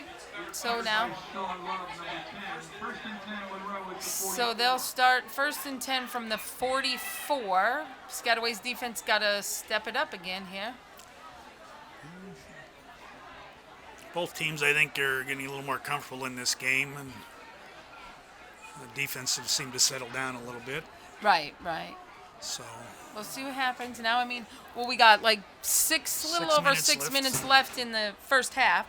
So now. So they'll start 1st and 10 from the 44. Piscataway's defense got to step it up again here. Both teams, I think, are getting a little more comfortable in this game, and The defensive seemed to settle down a little bit. Right, right. So We'll see what happens now. I mean, well, we got like a little over 6 minutes left in the first half.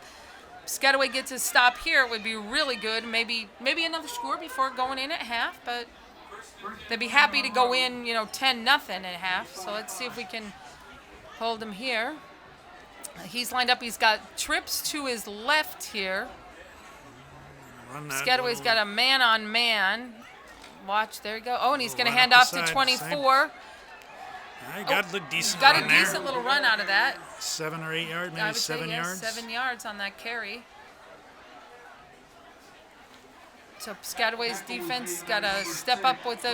Piscataway gets a stop here. It would be really good. Maybe another score before going in at half, but they'd be happy to go in, 10-0 at half. So let's see if we can hold him here. He's lined up. He's got trips to his left here. Piscataway's got a man-on-man. Watch, there you go. Oh, and he's going to hand off to 24. I got a decent got run a there. decent little run out of that. 7 or 8 yards, I maybe would say, 7 yes, yards. 7 yards on that carry. So Piscataway's defense got to step up with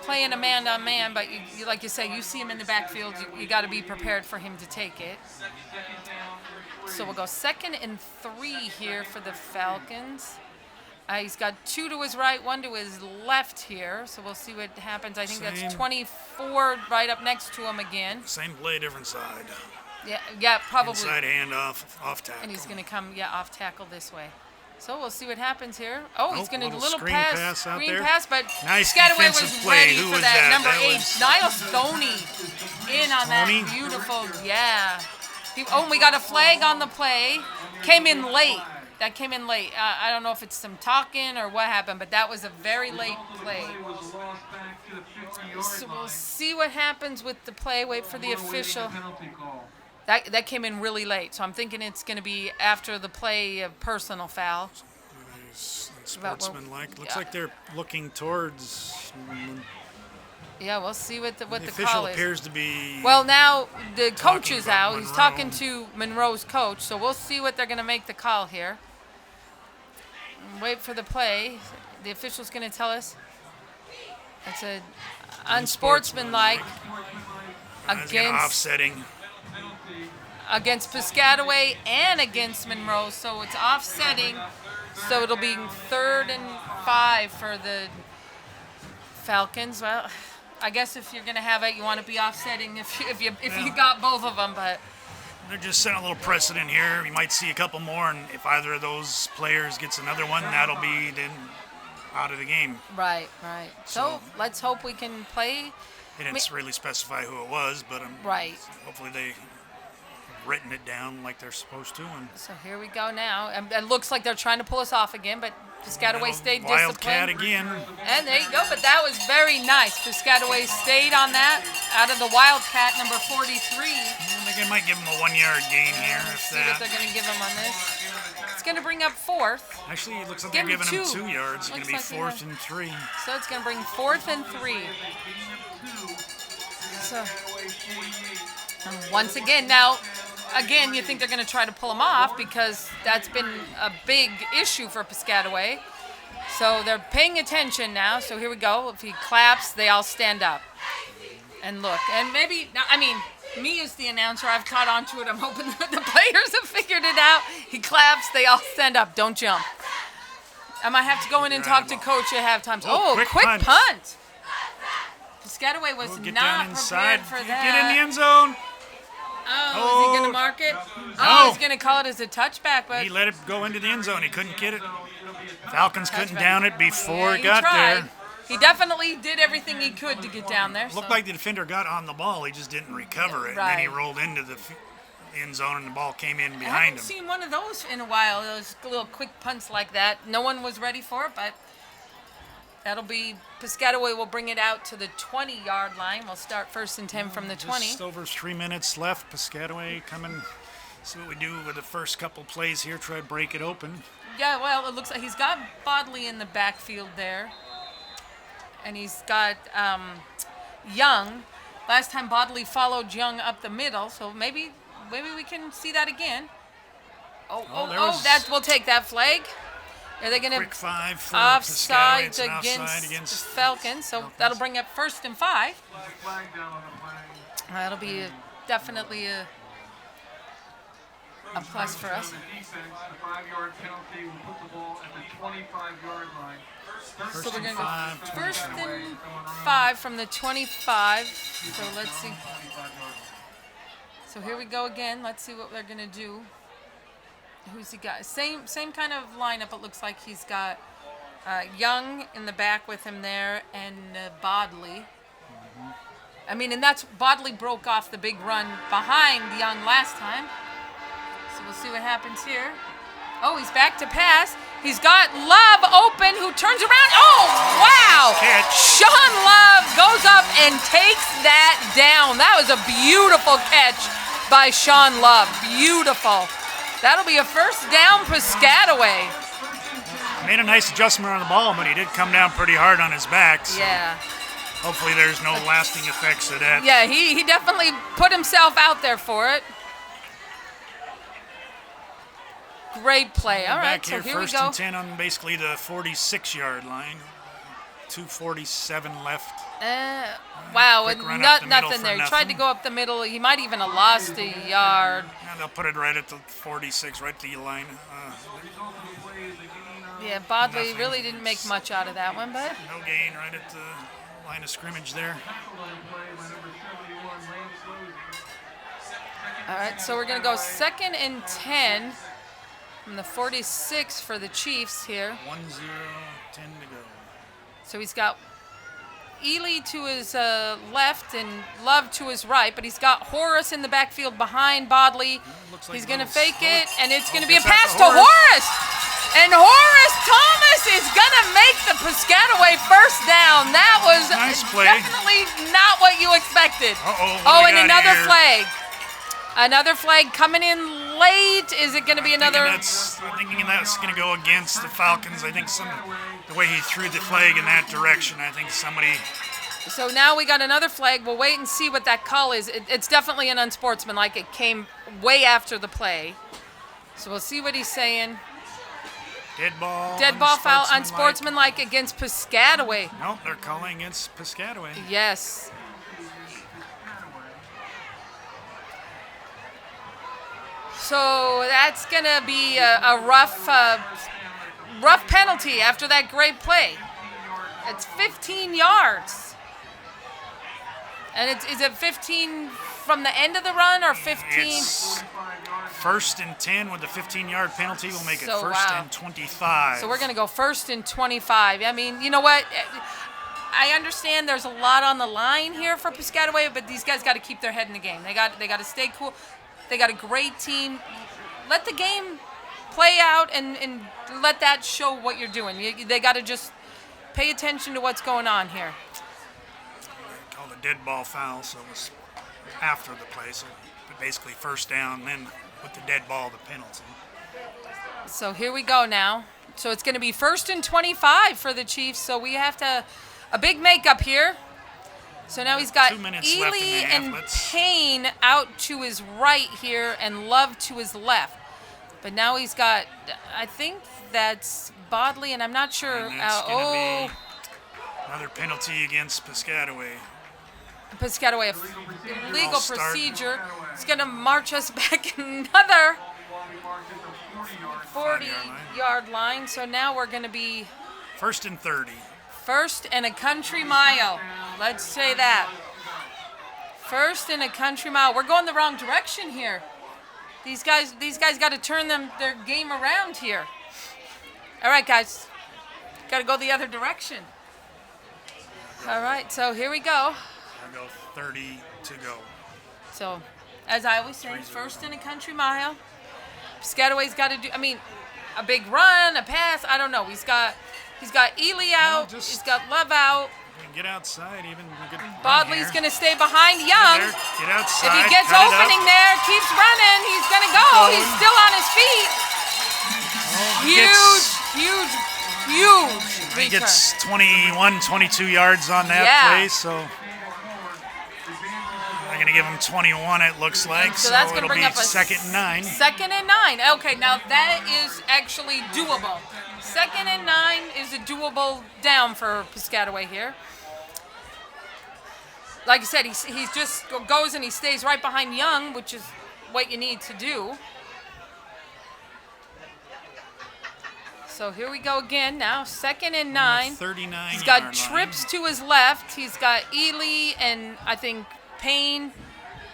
playing a man-on-man, but like you say, you see him in the backfield, you got to be prepared for him to take it. So we'll go 2nd and 3 here for the Falcons. He's got 2 to his right, 1 to his left here, so we'll see what happens. I think that's 24 right up next to him again. Same play, different side. Yeah, probably. Inside handoff, off tackle. And he's going to come, off tackle this way. So we'll see what happens here. Oh, he's going to do a little screen pass, out screen there. pass, but Nice Piscataway defensive was play. ready Who for was that. that? Number That 8, was Niles Thoney, in on that Thoney? beautiful, and we got a flag on the play. Came in late. That came in late. I don't know if it's some talking or what happened, but that was a very late play. So we'll see what happens with the play. Wait for the official. That came in really late, so I'm thinking it's going to be after the play, a personal foul. Sportsmanlike. Looks like they're looking towards. Yeah, we'll see what the official call is. appears to be. Well, now the coach is about out. He's Monroe. talking to Monroe's coach, so we'll see what they're going to make the call here. Wait for the play. The official's going to tell us. It's a unsportsmanlike offsetting against Piscataway and against Monroe, so it's offsetting. So it'll be 3rd and 5 for the Falcons. Well, I guess if you're going to have it, you want to be offsetting if you got both of them, but they're just setting a little precedent here. We might see a couple more, and if either of those players gets another one, that'll be then out of the game. Right. So let's hope we can play. They didn't really specify who it was, but hopefully they written it down like they're supposed to. And so here we go now. And it looks like they're trying to pull us off again, but Piscataway stayed Wildcat disciplined. again. And there you go, but that was very nice. Piscataway stayed on that out of the Wildcat, number 43. I think they might give him a 1-yard gain here. See what they're going to give him on this. It's going to bring up 4th. Actually, it looks like they're giving him 2 yards. It's going to be like 4th and 3. So it's going to bring 4th and 3. So once again, you think they're going to try to pull him off because that's been a big issue for Piscataway. So they're paying attention now. So here we go. If he claps, they all stand up. And look, and maybe, me as the announcer, I've caught on to it. I'm hoping that the players have figured it out. He claps, they all stand up. Don't jump. I might have to go in and talk to coach at halftime. Quick punt. Piscataway was not prepared for that. Get in the end zone. Oh, is he going to mark it? No. He's going to call it as a touchback, but He let it go into the end zone. He couldn't get it. Falcons couldn't down it before it he got tried. there. He definitely did everything he could to get down there. Looked like the defender got on the ball. He just didn't recover it. And then he rolled into the end zone, and the ball came in I behind haven't him. seen one of those in a while, those little quick punts like that. No one was ready for it, but that'll be Piscataway will bring it out to the 20-yard line. We'll start 1st and 10 from the 20. Just over 3 minutes left. Piscataway coming. See what we do with the first couple plays here. Try to break it open. Yeah, well, it looks like he's got Bodley in the backfield there. And he's got Young. Last time Bodley followed Young up the middle, so maybe we can see that again. We'll take that flag. Are they going to quick 5 for offsides Piscataway. against the Falcons? So that'll bring up 1st and 5. That'll be definitely a plus for us. So we're going to go 1st and 5 from the 25. So let's see. So here we go again. Let's see what they're going to do. Who's he got? Same kind of lineup. It looks like he's got Young in the back with him there, and Bodley. I mean, and that's Bodley broke off the big run behind Young last time. So we'll see what happens here. Oh, he's back to pass. He's got Love open, who turns around. Oh, wow! Catch. Sean Love goes up and takes that down. That was a beautiful catch by Sean Love. Beautiful. That'll be a first down Piscataway. Made a nice adjustment on the ball, but he did come down pretty hard on his back. So Yeah. hopefully there's no lasting effects of that. Yeah, he definitely put himself out there for it. Great play. All right, Back so here, here we first go. and 10 on basically the 46-yard line. 2:47 left. Wow, Quick and run up the middle nothing for there. He nothing. tried to go up the middle. He might even have lost a yard. And they'll put it right at the 46, right to the line. Yeah, Bodley Nothing. really didn't make much out of that one, but No gain right at the line of scrimmage there. all right, so we're going to go 2nd and 10 from the 46 for the Chiefs here. 1-0, 10 to go. So he's got Ely to his left and Love to his right, but he's got Horace in the backfield behind Bodley. Looks like He's going to little fake it, and it's going to be a gets out pass to to Horace. Horace. And Horace Thomas is going to make the Piscataway first down. That was Nice play. definitely not what you expected. Uh-oh, what Oh, do we and got another here? flag. Another flag coming in late. Is it going to be another? I'm thinking that's going to go against the Falcons. I think the way he threw the flag in that direction, I think somebody. So now we got another flag. We'll wait and see what that call is. It's definitely an unsportsmanlike. It came way after the play. So we'll see what he's saying. Dead ball. Dead ball foul, unsportsmanlike against Piscataway. Nope, they're calling against Piscataway. Yes. So that's going to be a rough penalty after that great play. It's 15 yards. And is it 15 from the end of the run or 15? It's 1st and 10 with the 15-yard penalty. We'll make it So, 1st wow. and 25. So we're going to go 1st and 25. I mean, you know what? I understand there's a lot on the line here for Piscataway, but these guys got to keep their head in the game. They got to stay cool. They got a great team. Let the game play out and let that show what you're doing. They got to just pay attention to what's going on here. Called a dead ball foul, so it was after the play. So basically first down, then with the dead ball, the penalty. So here we go now. So it's going to be 1st and 25 for the Chiefs. So we have a big makeup here. So now he's got 2 minutes left in the Ely half. and Let's- Payne out to his right here and Love to his left. But now he's got, I think that's Bodley, and I'm not sure. And that's gonna be another penalty against Piscataway. Piscataway, legal False start. procedure. It's going to march us back another 40-yard line. So now we're going to be 1st and 30. 1st and a country mile. Let's say that. 1st and a country mile. We're going the wrong direction here. These guys got to turn their game around here. All right, guys. Got to go the other direction. All right, so here we go. We'll go 30 to go. So, as I always say, 1st and a country mile. Piscataway's got to do, I mean, a big run, a pass, I don't know. He's got Ely out. just- He's got Love out. Get outside, even a good run Bodley's here. going to stay behind Young. There, get outside. If he gets cut it up. opening there, keeps running, he's going to go. Going. He's still on his feet. Huge He return. gets 21, 22 yards on that Yeah. play, so they're going to give him 21, it looks like. So that's going to it'll bring be up a 2nd and 9. 2nd and 9. Okay, now that is actually doable. 2nd and 9 is a doable down for Piscataway here. Like I said, he just goes and he stays right behind Young, which is what you need to do. So here we go again now, 2nd and 9. 39. He's got trips to his left. He's got Ely and I think Payne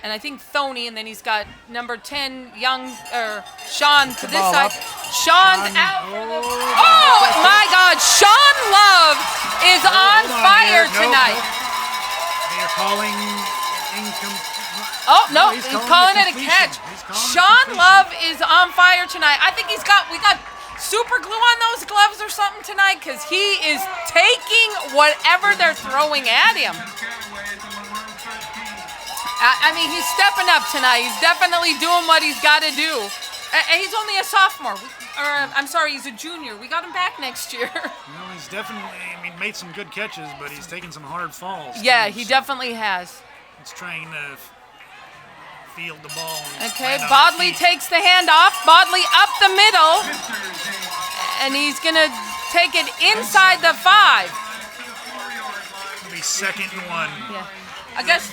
and I think Thoney, and then he's got number 10, Sean to this ball side. up. Sean's Sean, out for the. Oh my God! Sean Love is on hold on fire here. Nope, tonight. nope. They are calling income. Oh no, he's he's calling calling it a completion. catch. He's calling Sean completion. Love is on fire tonight. I think we got super glue on those gloves or something tonight, because he is taking whatever they're throwing at him. I mean, he's stepping up tonight. He's definitely doing what he's got to do. And he's only a sophomore. I'm sorry, he's a junior. We got him back next year. Well, he's definitely, made some good catches, but he's taken some hard falls. Yeah, too, he so definitely has. He's trying to field the ball. and Okay, land on Bodley his feet. takes the handoff. Bodley up the middle. And he's going to take it inside the 5. It'll be 2nd and 1. Yeah. I guess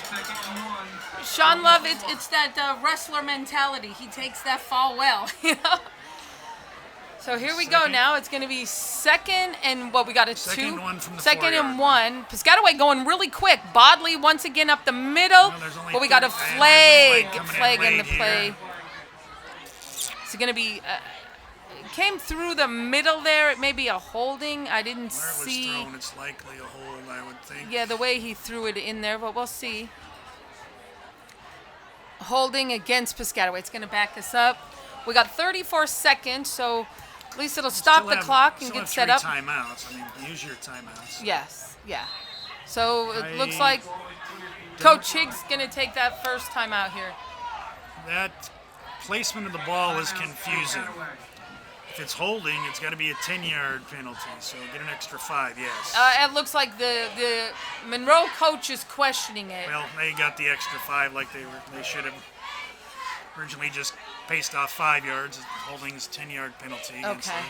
Sean Love, it's that wrestler mentality. He takes that fall well, you know? So here we go Second. now. It's going to be 2nd and what we got a 2nd 2. and 1 from the 2nd 4-yard and 1. Piscataway going really quick. Bodley once again up the middle. Well, there's only But we got a 3 flag. coming Flag in the late play. here. It's going to be came through the middle there. It may be a holding. I didn't Where it was see. thrown, it's likely a hold, I would think. Yeah, the way he threw it in there, but we'll see. Holding against Piscataway. It's going to back us up. We got 34 seconds, so at least it'll stop the clock and still get have set 3 up. timeouts. Use your timeouts. Yes, yeah. So it looks I like Coach Higgs going to take that first time out here. That placement of the ball is confusing. If it's holding, it's got to be a 10-yard penalty, so get an extra 5, yes. It looks like the Monroe coach is questioning it. Well, they got the extra 5 like they should have originally just paced off 5 yards. Holding's 10-yard penalty. against Okay.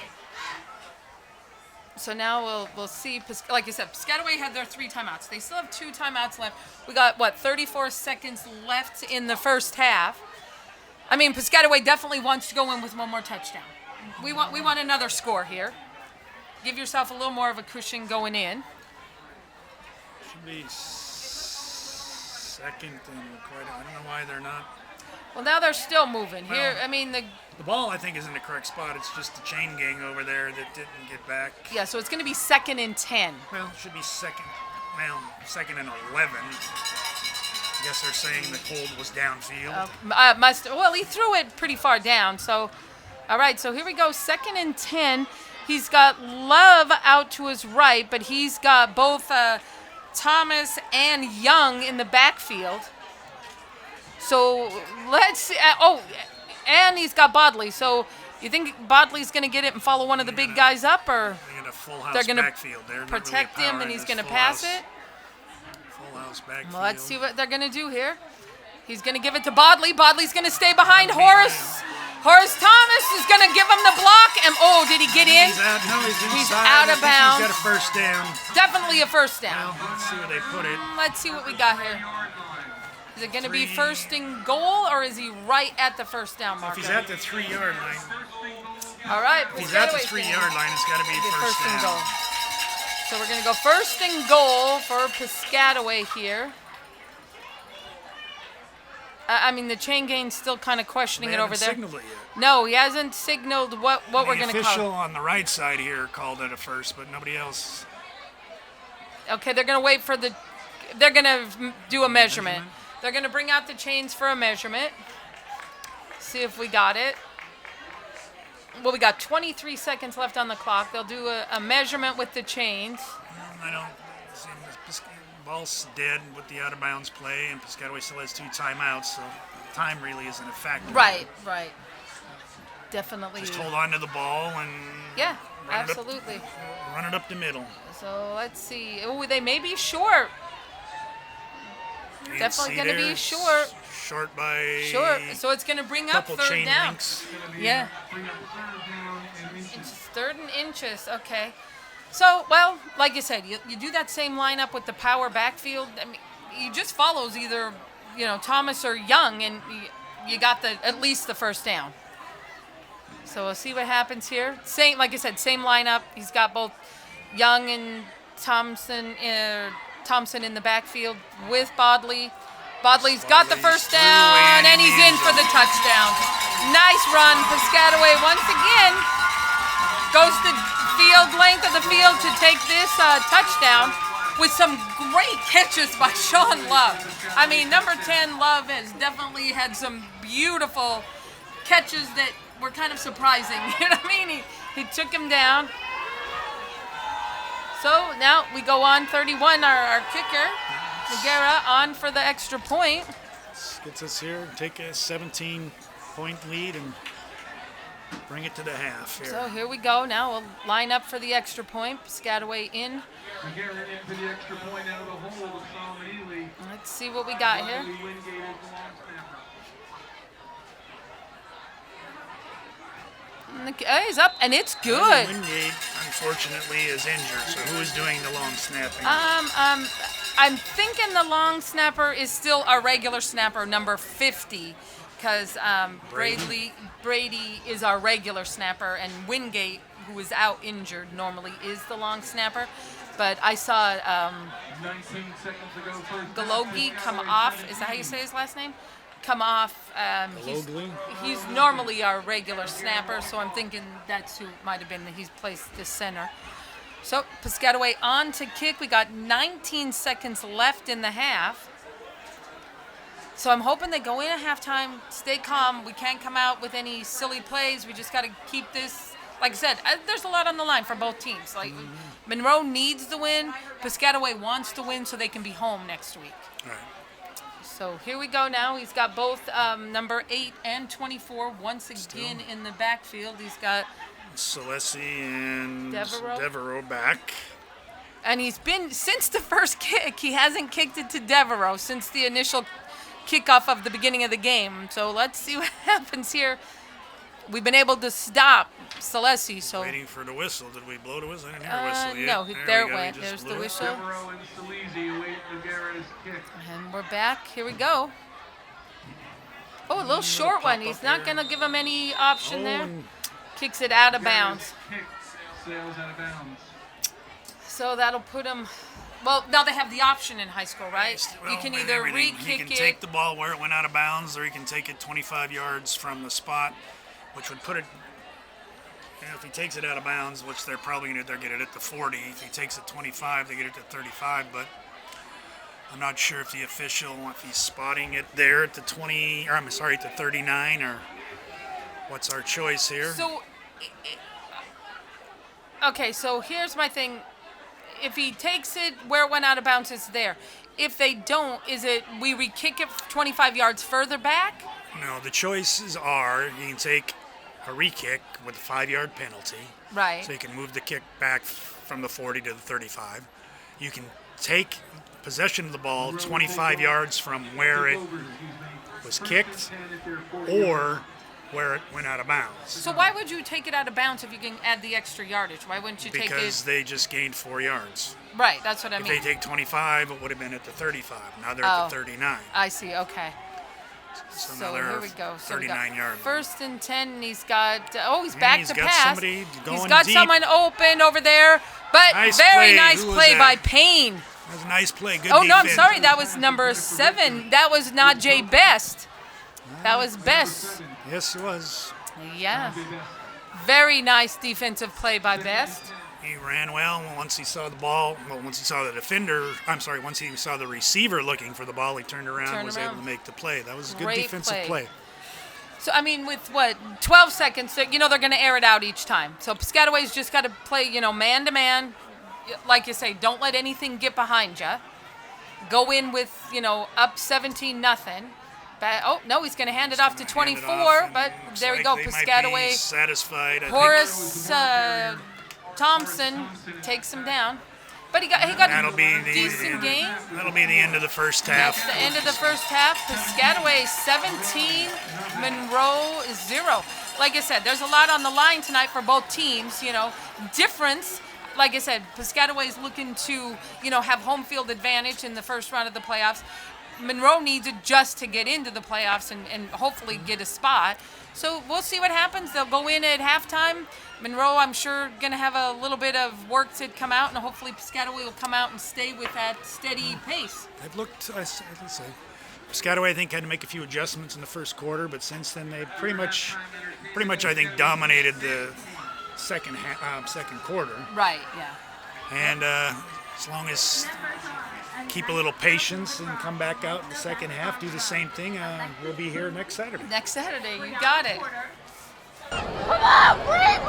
So now we'll see. Like I said, Piscataway had their 3 timeouts. They still have 2 timeouts left. We got 34 seconds left in the first half. I mean, Piscataway definitely wants to go in with one more touchdown. We want another score here. Give yourself a little more of a cushion going in. Should be 2nd and quite. I don't know why they're not. Well, now they're still moving here. Well, I mean, The ball, I think, is in the correct spot. It's just the chain gang over there that didn't get back. yeah. So it's going to be 2nd and 10. Well, it should be 2nd. Well, 2nd and 11. I guess they're saying the hold was downfield. Well, he threw it pretty far down. So, all right. So here we go. 2nd and 10. He's got Love out to his right, but he's got both Thomas and Young in the backfield. So let's see. And he's got Bodley. So you think Bodley's going to get it and follow one of the big guys up, or They got a full house they're going to backfield. They're not protect really him and powering he's this going to full pass house- it? Full house backfield. Well, let's see what they're going to do here. He's going to give it to Bodley. Bodley's going to stay behind Horace. Horace Thomas is going to give him the block. And did he get in? He's out. No, he's inside. He's out of I think bounds. He's got a first down. Definitely a first down. Well, let's see where they put it. Let's see what we got here. Is it going to be 3. first and goal, or is he right at the first down If marker? he's at the 3-yard line, All right. if he's at the Piscataway's 3-yard line, it's got to be first and down. goal. So we're going to go first and goal for Piscataway here. I mean, the chain game's still kind of questioning They it over haven't there. signaled it yet. No, he hasn't signaled what we're going to The official call. on the right side here called it a first, but nobody else. Okay, they're going to wait for the. They're going to do a measurement. They're going to bring out the chains for a measurement. See if we got it. Well, we got 23 seconds left on the clock. They'll do a measurement with the chains. I don't. See, the ball's dead with the out of bounds play, and Piscataway still has 2 timeouts, so time really isn't a factor. Right. Definitely. Just hold on to the ball and Yeah, run it up- absolutely. run it up the middle. So let's see. Oh, they may be short. Can't Definitely see gonna be there. short. Short by Short. So it's going to bring up couple third chain down. links. Yeah. It's 3rd and inches. Okay. So, well, like you said, you do that same lineup with the power backfield. I mean, he just follows either, Thomas or Young, and you got at least the first down. So we'll see what happens here. Same, like I said, same lineup. He's got both Young and Thompson in the backfield with Bodley. Bodley's got the first down, and he's in for the touchdown. Nice run. Piscataway once again goes the field length of the field to take this touchdown with some great catches by Sean Love. I mean, number 10 Love has definitely had some beautiful catches that were kind of surprising. You know what I mean? He took him down. So now we go on 31, our kicker, Noguera, on for the extra point. This gets us here, take a 17-point lead and bring it to the half here. So here we go. Now we'll line up for the extra point. Piscataway in. Noguera in for the extra point out of the hole. Let's see what we got here. He's up, and it's good. Wingate, unfortunately, is injured. So who is doing the long snapping? I'm thinking the long snapper is still our regular snapper, number 50, because Brady is our regular snapper, and Wingate, who is out injured, normally is the long snapper. But I saw 19 seconds ago, Galogi come off. Is that how you say his last name? Come off. Galogli? He's normally our regular snapper, so I'm thinking that's who might have been. He's placed the center. So Piscataway on to kick. We got 19 seconds left in the half. So I'm hoping they go in at halftime, stay calm. We can't come out with any silly plays. We just got to keep this. Like I said, there's a lot on the line for both teams. Like Monroe needs the win. Piscataway wants to win so they can be home next week. All right. So here we go now. He's got both number 8 and 24 once again in the backfield. He's got Celesi and Devereaux back. And he's been, since the first kick, he hasn't kicked it to Devereaux since the initial kickoff of the beginning of the game. So let's see what happens here. We've been able to stop Celesi, so Waiting for the whistle. Did we blow the whistle? I didn't hear a whistle yet. no, there it went. We just There's blew the it. whistle. Devereaux and Salesi await Noguera's kick. And we're back. Here we go. Oh, a little short one. He's not going to give him any option there. and Kicks it out of bounds. Kick sails out of bounds. So that'll put him. Well, now they have the option in high school, right? well, You can with either everything. re-kick He can it. take the ball where it went out of bounds, or he can take it 25 yards from the spot, which would put it. If he takes it out of bounds, which they're probably going to get it at the 40. If he takes it 25, they get it to 35. But I'm not sure if the official, if he's spotting it there at the 20, or I'm sorry, at the 39, or what's our choice here? So, okay, so here's my thing. If he takes it where it went out of bounds, it's there. If they don't, is it we re-kick it 25 yards further back? No, the choices are you can take a re-kick with a 5-yard penalty. Right. So you can move the kick back from the 40 to the 35. You can take possession of the ball 25 yards from where it was kicked or where it went out of bounds. So why would you take it out of bounds if you can add the extra yardage? Why wouldn't you take Because it? they just gained 4 yards. Right, that's what I If mean. they take 25, it would have been at the 35. Now they're at the 39. I see. Okay. So, now So they're here we go. So we got 39 yards. first and 10. And he's got. He's back he's to got pass. somebody going He's got deep. someone open over there, but Nice very play. nice Who was play that? by Payne. That was a nice play. Good Oh no, I'm defense. sorry. That was number 7. That was not Jay Best. That was Best. Yes, it was. Yeah. Very nice defensive play by Best. He ran well once he saw the ball. Well, once he saw the defender, once he saw the receiver looking for the ball, he turned around and was able to make the play. That was a good Great defensive play. So, I mean, with 12 seconds, they're going to air it out each time. So, Piscataway's just got to play, man to man. Like you say, don't let anything get behind you. Go in with, up 17-0. Oh, no, he's going to hand it off to 24, but there we go. Piscataway. Satisfied. Horace Thompson takes him down. But he got That'll a be the decent game. That'll be the end of the first That's half. the end of the first half. Piscataway 17, Monroe 0. Like I said, there's a lot on the line tonight for both teams. Difference. Like I said, Piscataway is looking to, have home field advantage in the first round of the playoffs. Monroe needs it just to get into the playoffs and hopefully get a spot. So we'll see what happens. They'll go in at halftime. Monroe, I'm sure, going to have a little bit of work to come out, and hopefully Piscataway will come out and stay with that steady pace. They've looked, let's say, Piscataway, I think, had to make a few adjustments in the first quarter, but since then they pretty much, I think, dominated the second quarter. Right. Yeah. And as long as keep a little patience and come back out in the second half, do the same thing, we'll be here next Saturday. Next Saturday, you got it. Come on, bring!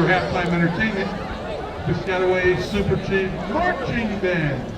halftime entertainment, Piscataway Super Chief Marching Band.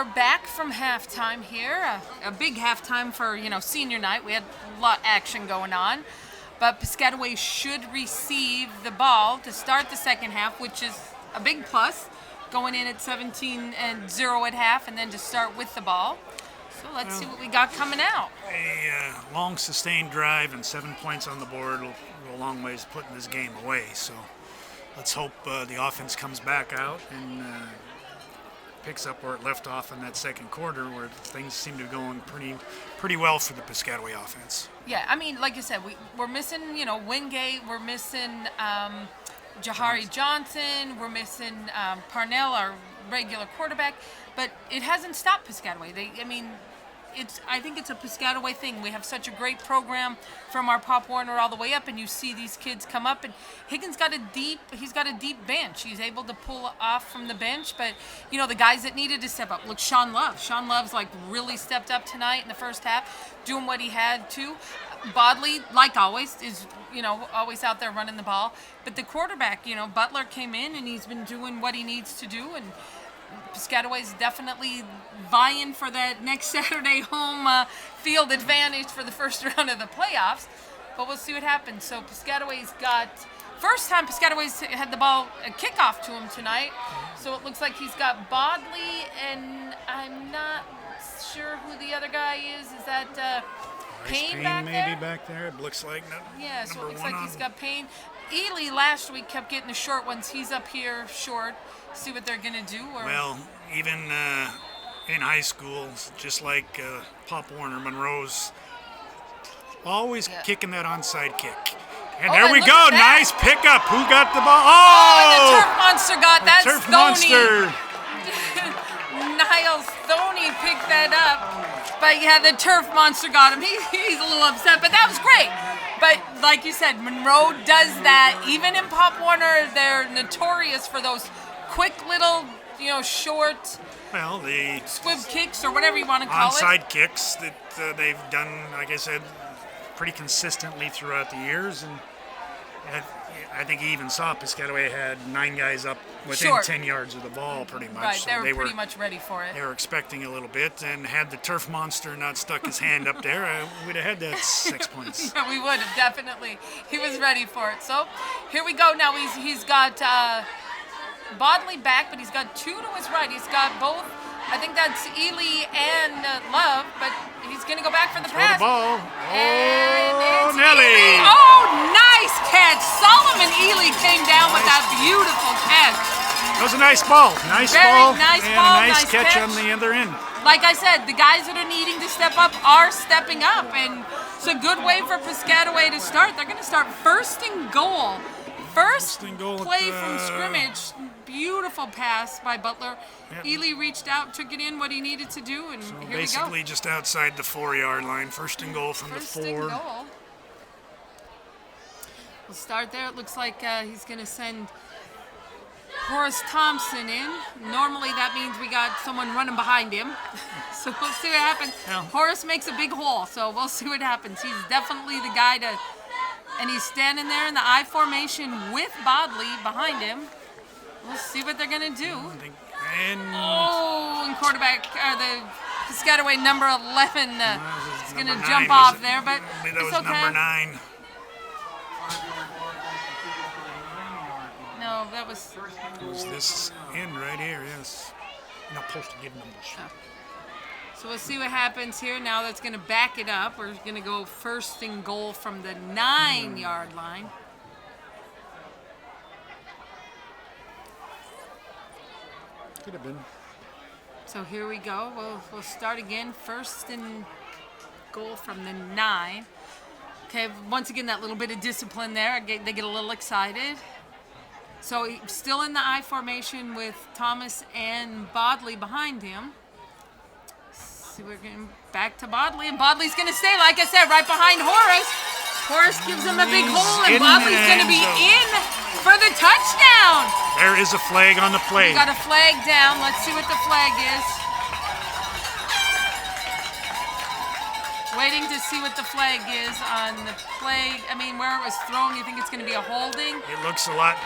we're back from halftime here. A big halftime for, senior night. We had a lot of action going on. But Piscataway should receive the ball to start the second half, which is a big plus, going in at 17-0 at half, and then to start with the ball. So let's see what we got coming out. A long sustained drive and 7 points on the board will go a long ways putting this game away. So let's hope the offense comes back out and picks up where it left off in that second quarter, where things seem to be going pretty well for the Piscataway offense. Yeah, I mean, like you said, we're missing, Wingate, we're missing Jahari Johnson, we're missing Parnell, our regular quarterback, but it hasn't stopped Piscataway. I think it's a Piscataway thing. We have such a great program from our Pop Warner all the way up, and you see these kids come up. And Higgins got a deep bench. He's able to pull off from the bench, but the guys that needed to step up. Look, Sean Love's really stepped up tonight in the first half, doing what he had to. Bodley, like always, is always out there running the ball. But the quarterback, Butler came in and he's been doing what he needs to do, and Piscataway's definitely vying for that next Saturday home field advantage for the first round of the playoffs. But we'll see what happens. So Piscataway's got, first time Piscataway's had the ball, a kickoff to him tonight. So it looks like he's got Bodley, and I'm not sure who the other guy is. Is that Payne back there? Maybe back there. It looks like yeah, so it looks like he's got Payne. Ely last week kept getting the short ones. He's up here short. See what they're going to do? Well, even in high school, just like Pop Warner, Monroe's always kicking that onside kick. And there we go. Nice pickup. Who got the ball? Oh, the Turf Monster got that. Turf Monster. Niles Stoney picked that up. But yeah, the Turf Monster got him. He's a little upset, but that was great. But like you said, Monroe does that. Even in Pop Warner, they're notorious for those quick little, short the squib kicks or whatever you want to call onside kicks that they've done, like I said, pretty consistently throughout the years. And I think you even saw Piscataway had 9 guys up within 10 yards of the ball pretty much. Right, so they were pretty much ready for it. They were expecting a little bit, and had the Turf Monster not stuck his hand up there, we'd have had that 6 points. Yeah, we would have, definitely. He was ready for it. So here we go now. He's got Bodley back, but he's got 2 to his right. He's got both. I think that's Ely and Love, but he's going to go back for the pass. The ball. And Nelly. Ely. Oh, nice catch. Solomon Ely came down with that beautiful catch. That was a nice ball. Nice ball. Nice catch on the other end. Like I said, the guys that are needing to step up are stepping up, and it's a good way for Piscataway to start. They're going to start first and goal. First play from scrimmage. Beautiful pass by Butler. Yep. Ely reached out, took it in what he needed to do, and here we go. Basically just outside the 4-yard line. First and goal from the 4. First and goal. We'll start there. It looks like he's going to send Horace Thompson in. Normally that means we got someone running behind him. So we'll see what happens. Yeah. Horace makes a big hole, so we'll see what happens. He's definitely the guy to... And he's standing there in the I formation with Bodley behind him. We'll see what they're going to do. And quarterback, the Piscataway number 11 is going to jump off there, but that it's was okay. Number 9. No, that was... It was this end right here, yes. Not supposed to give numbers. Oh. So we'll see what happens here. Now that's going to back it up. We're going to go first and goal from the 9-yard line. Could have been. So here we go. We'll start again. First and goal from the 9. Okay, once again, that little bit of discipline there. They get a little excited. So still in the I formation with Thomas and Bodley behind him. So we're getting back to Bodley, and Bodley's going to stay, like I said, right behind Horace. Horace gives him a big hole, and Bodley's going to be in for the touchdown. There is a flag on the play. We got a flag down. Let's see what the flag is. Waiting to see what the flag is on the play. I mean, where it was thrown, you think it's going to be a holding? It looks a lot.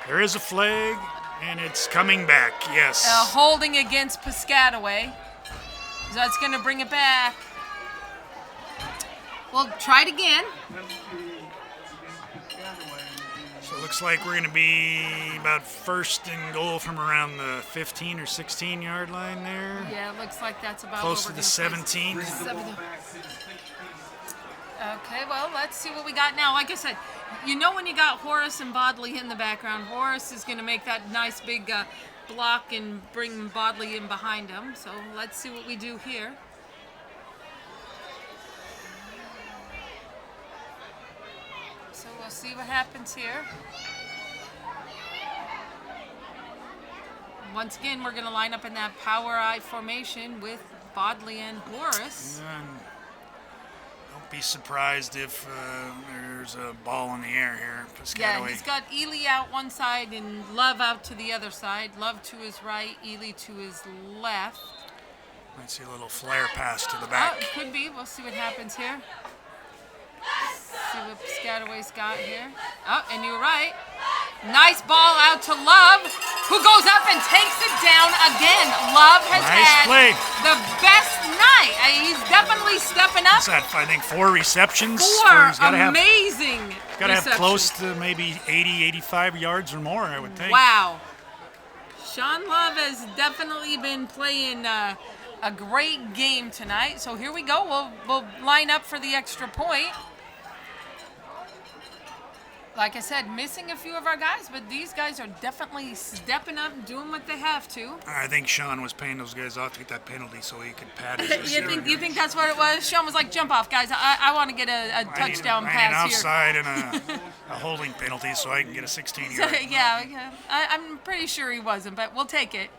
There is a flag. And it's coming back, yes. Holding against Piscataway. So that's going to bring it back. We'll try it again. So it looks like we're going to be about first and goal from around the 15 or 16 yard line there. Yeah, it looks like that's about Close what to we're the gonna 17. place. Okay, well, let's see what we got now. Like I said, you know when you got Horace and Bodley in the background, Horace is going to make that nice big block and bring Bodley in behind him. So let's see what we do here. So we'll see what happens here. Once again, we're going to line up in that power I formation with Bodley and Horace. Don't be surprised if there's a ball in the air here. Yeah, Piscataway. he's got Ely out one side and Love out to the other side. Love to his right, Ely to his left. Might see a little flare pass to the Oh, back. it could be. We'll see what happens here. See what Piscataway's got here. Oh, and you're right. Nice ball out to Love, who goes up and takes it down again. Love has Nice had play. the best night. He's definitely stepping up. What's that? I think 4 receptions. Four He's gotta amazing Got to have receptions. close to maybe 80, 85 yards or more, I would think. Wow. Sean Love has definitely been playing a great game tonight. So here we go. We'll line up for the extra point. Like I said, missing a few of our guys, but these guys are definitely stepping up and doing what they have to. I think Sean was paying those guys off to get that penalty so he could pad his You think that's what it was? Sean was like, jump off, guys. I want to get a touchdown I need pass an here. outside and a holding penalty so I can get a 16-yard. Yeah, I'm pretty sure he wasn't, but we'll take it.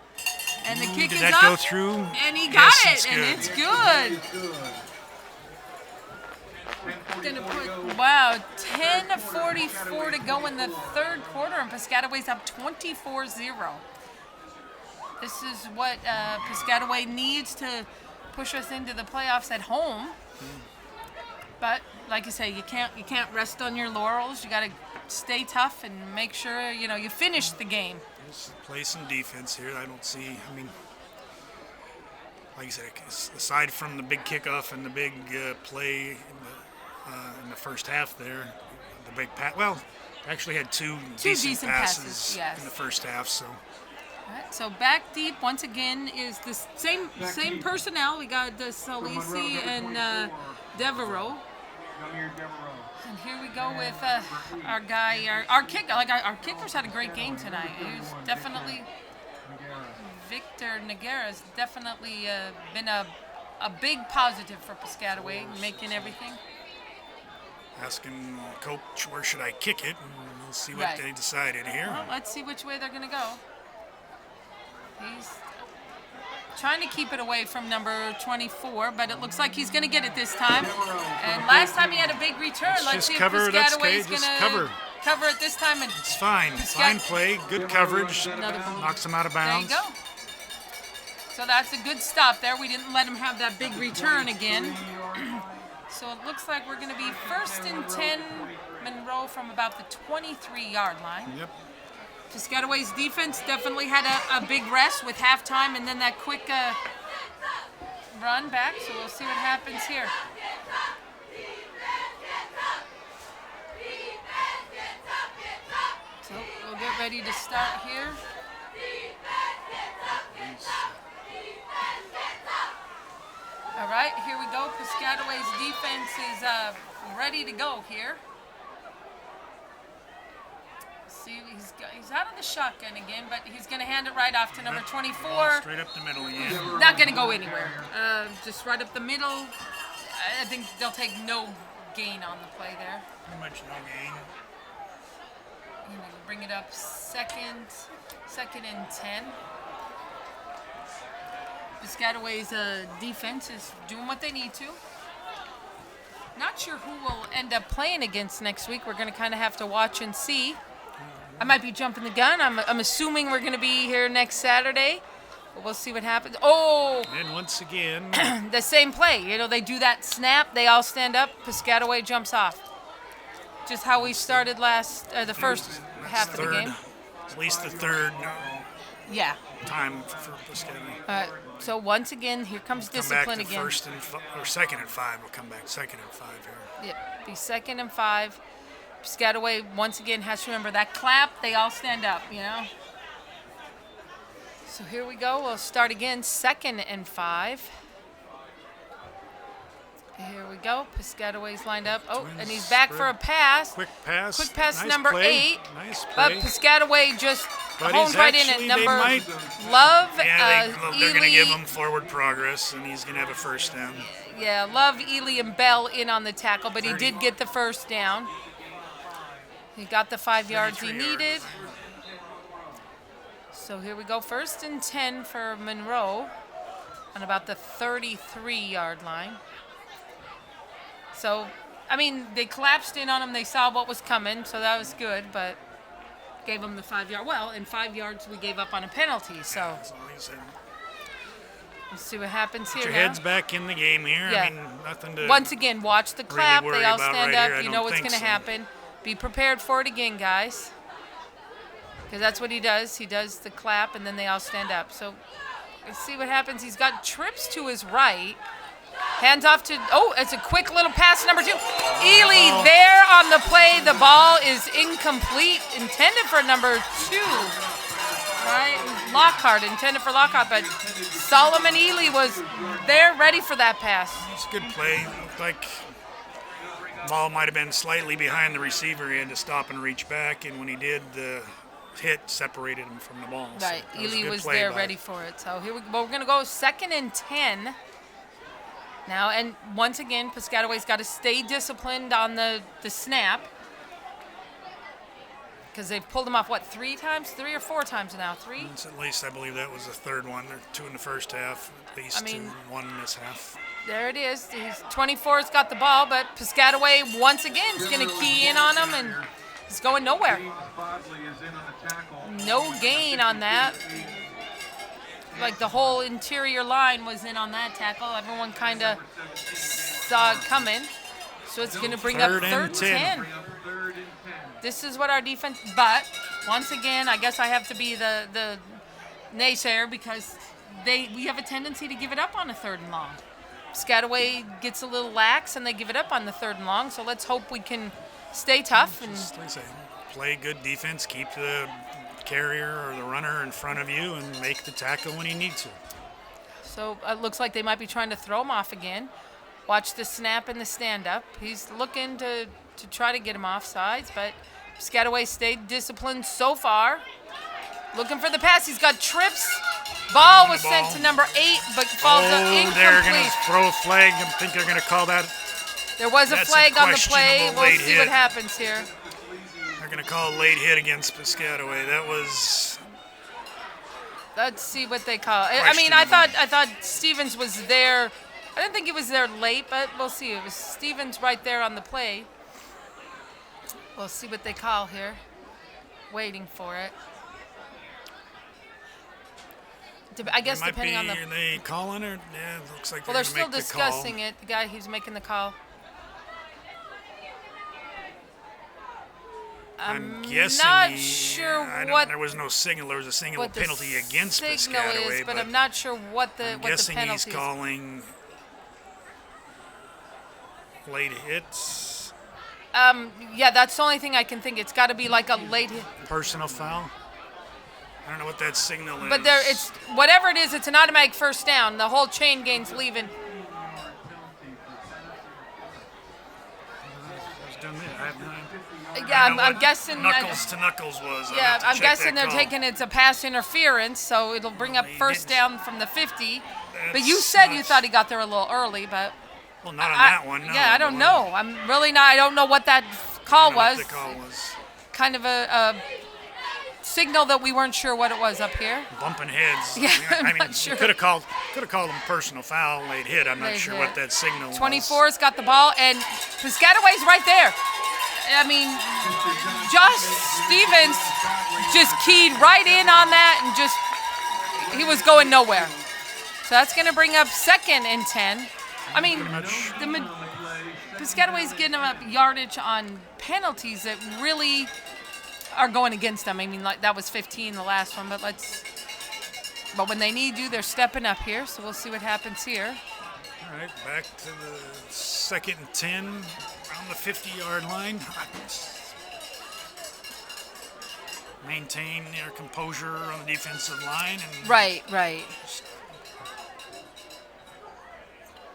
And the kick Did is that up. go through? And he got Yes, it, and good. it's good. Gonna put 10:44 to go in the third quarter, and Piscataway's up 24-0. This is what Piscataway needs to push us into the playoffs at home. But like I say, you can't rest on your laurels. You got to stay tough and make sure you finish the game. Just play some defense here. I don't see. I mean, like you said, aside from the big kickoff and the big play in the first half there, the big pass. Well, actually had two decent passes yes. in the first half. So. All right, so back deep once again is the same personnel. We got Salisi and Devereaux. And here we go with our guy, our kicker. Our kickers had a great game tonight. He was definitely Victor Noguera has definitely been a big positive for Piscataway, making everything. Asking coach where should I kick it, and we'll see what Right. they decided here. Well, let's see which way they're going to go. He's trying to keep it away from number 24, but it looks like he's going to get it this time. And last time he had a big return. Let's just see cover, if that's Piscataway's okay, going just to cover it this time. And It's fine. Fine play, good coverage. Knocks him out of there you bounds. go. So that's a good stop there. We didn't let him have that big return again. So it looks like we're going to be first and 10 Monroe from about the 23-yard line. Yep. Piscataway's defense definitely had a big rest with halftime and then that quick run back. So we'll see what happens here. So we'll get ready to start here. All right, here we go. Piscataway's defense is ready to go here. See, he's out of the shotgun again, but he's going to hand it right off to number 24. Straight up the middle again. Not going to go anywhere. Just right up the middle. I think they'll take no gain on the play there. Pretty much no gain. And we'll bring it up second and 10. Piscataway's defense is doing what they need to. Not sure who we'll end up playing against next week. We're going to kind of have to watch and see. I might be jumping the gun. I'm assuming we're going to be here next Saturday. But we'll see what happens. Oh! And once again, The same play. They do that snap. They all stand up. Piscataway jumps off. Just how we started the first half of the game. At least the third Yeah. time for Piscataway. So once again, here comes Come back discipline to again. first and or second and 5. We'll come back second and 5 here. Yep. Be 2nd and 5. Piscataway once again has to remember that clap. They all stand up, you know. So here we go. We'll start again. 2nd and 5. Here we go. Piscataway's lined up. Oh, and he's back for a pass. Quick pass. Quick pass, Nice number play. 8. Nice But play. Piscataway just But honed he's right in at actually- number they might- Love. Yeah, they're going to give Ely. him forward progress, and he's going to have a first down. Yeah, Love, Ely, and Bell in on the tackle, but he did get the first down. He got the 5 yards he 33 yards. needed. So here we go. 1st and 10 for Monroe on about the 33-yard line. So, I mean, they collapsed in on him. They saw what was coming, so that was good, but gave him the 5-yard. Well, in 5 yards, we gave up on a penalty, so As long as let's see what happens here your now. head's back in the game here. Yeah. I mean, nothing to. Once again, watch the clap. worry They all about stand right up. here. I You don't know what's think going to so. happen. Be prepared for it again, guys. Because that's what he does. He does the clap, and then they all stand up. So let's see what happens. He's got trips to his right. Hands off to, oh, it's a quick little pass, number 2. Ely there on the play. The ball is incomplete, intended for number 2. Right? Lockhart, intended for Lockhart, but Solomon Ely was there ready for that pass. It's a good play. Looked like the ball might have been slightly behind the receiver. He had to stop and reach back, and when he did, the hit separated him from the ball. So Right, that a Ely good was play there by- ready for it. So here we go. We're going to go 2nd and 10 now. And once again, Piscataway's got to stay disciplined on the snap. Because they've pulled him off, what, 3 times? 3 or 4 times now? 3? It's at least, I believe that was the third one. There are 2 in the first half, at least I mean- 2 and 1 in this half. There it is. He's 24's got the ball, but Piscataway once again is going to key in on him, and he's going nowhere. No gain on that. Like the whole interior line was in on that tackle. Everyone kind of saw it coming. So it's going to bring up 3rd and 10. This is what our defense, but once again, I guess I have to be the naysayer because we have a tendency to give it up on a 3rd and long. Piscataway gets a little lax and they give it up on the 3rd and long. So let's hope we can stay tough and Just like I say, play good defense, keep the carrier or the runner in front of you, and make the tackle when he needs to. so it looks like they might be trying to throw him off again. Watch the snap and the stand-up. He's looking to try to get him off sides, but Piscataway stayed disciplined so far. Looking for the pass. He's got trips. Ball was sent to number 8, but falls up Oh, they're going to incomplete. throw a flag. I think they're going to call that. There was a That's a flag on the play. questionable We'll late see what hit. happens here. They're going to call a late hit against Piscataway. That was Let's see what they call it. I mean, I thought Stevens was there. I didn't think he was there late, but we'll see. It was Stevens right there on the play. We'll see what they call here. Waiting for it. I guess might depending be, on the. Are they calling or? Yeah, it looks like Well, they're gonna still make the discussing call. it. The guy who's making the call. I'm guessing not sure there was no signal. There was a single what the penalty against signal Piscataway, is, but I'm not sure what the I'm what the guessing penalty he's is. calling late hits, Yeah, that's the only thing I can think. It's got to be like a late hit. personal foul. I don't know what that signal is. But it's whatever it is. It's an automatic first down. The whole chain game's leaving. Yeah, I'm guessing. Knuckles to knuckles was. I'll Yeah, have to I'm check guessing that they're call. taking it's a pass interference, so it'll bring up He first did- down from the 50. But That's you said you not- thought he got there a little early, but Well, not on that one. No, yeah, I don't but know. I'm really not. I don't know what that call I don't know was. what the call was. Kind of a signal that we weren't sure what it was up here. Bumping heads. Yeah, I'm I mean, not sure. Could have called him personal foul, late hit. I'm not Late sure hit. what that signal was. 24's got the ball, and Piscataway's right there. I mean, Josh Stevens just keyed right in on that and he was going nowhere. So that's going to bring up 2nd and 10. I mean, Piscataway's getting up yardage on penalties that really are going against them. I mean, like that was 15 the last one, but when they need you, they're stepping up here. So we'll see what happens here. All right, back to the 2nd and 10 around the 50-yard line. Maintain their composure on the defensive line. And Right.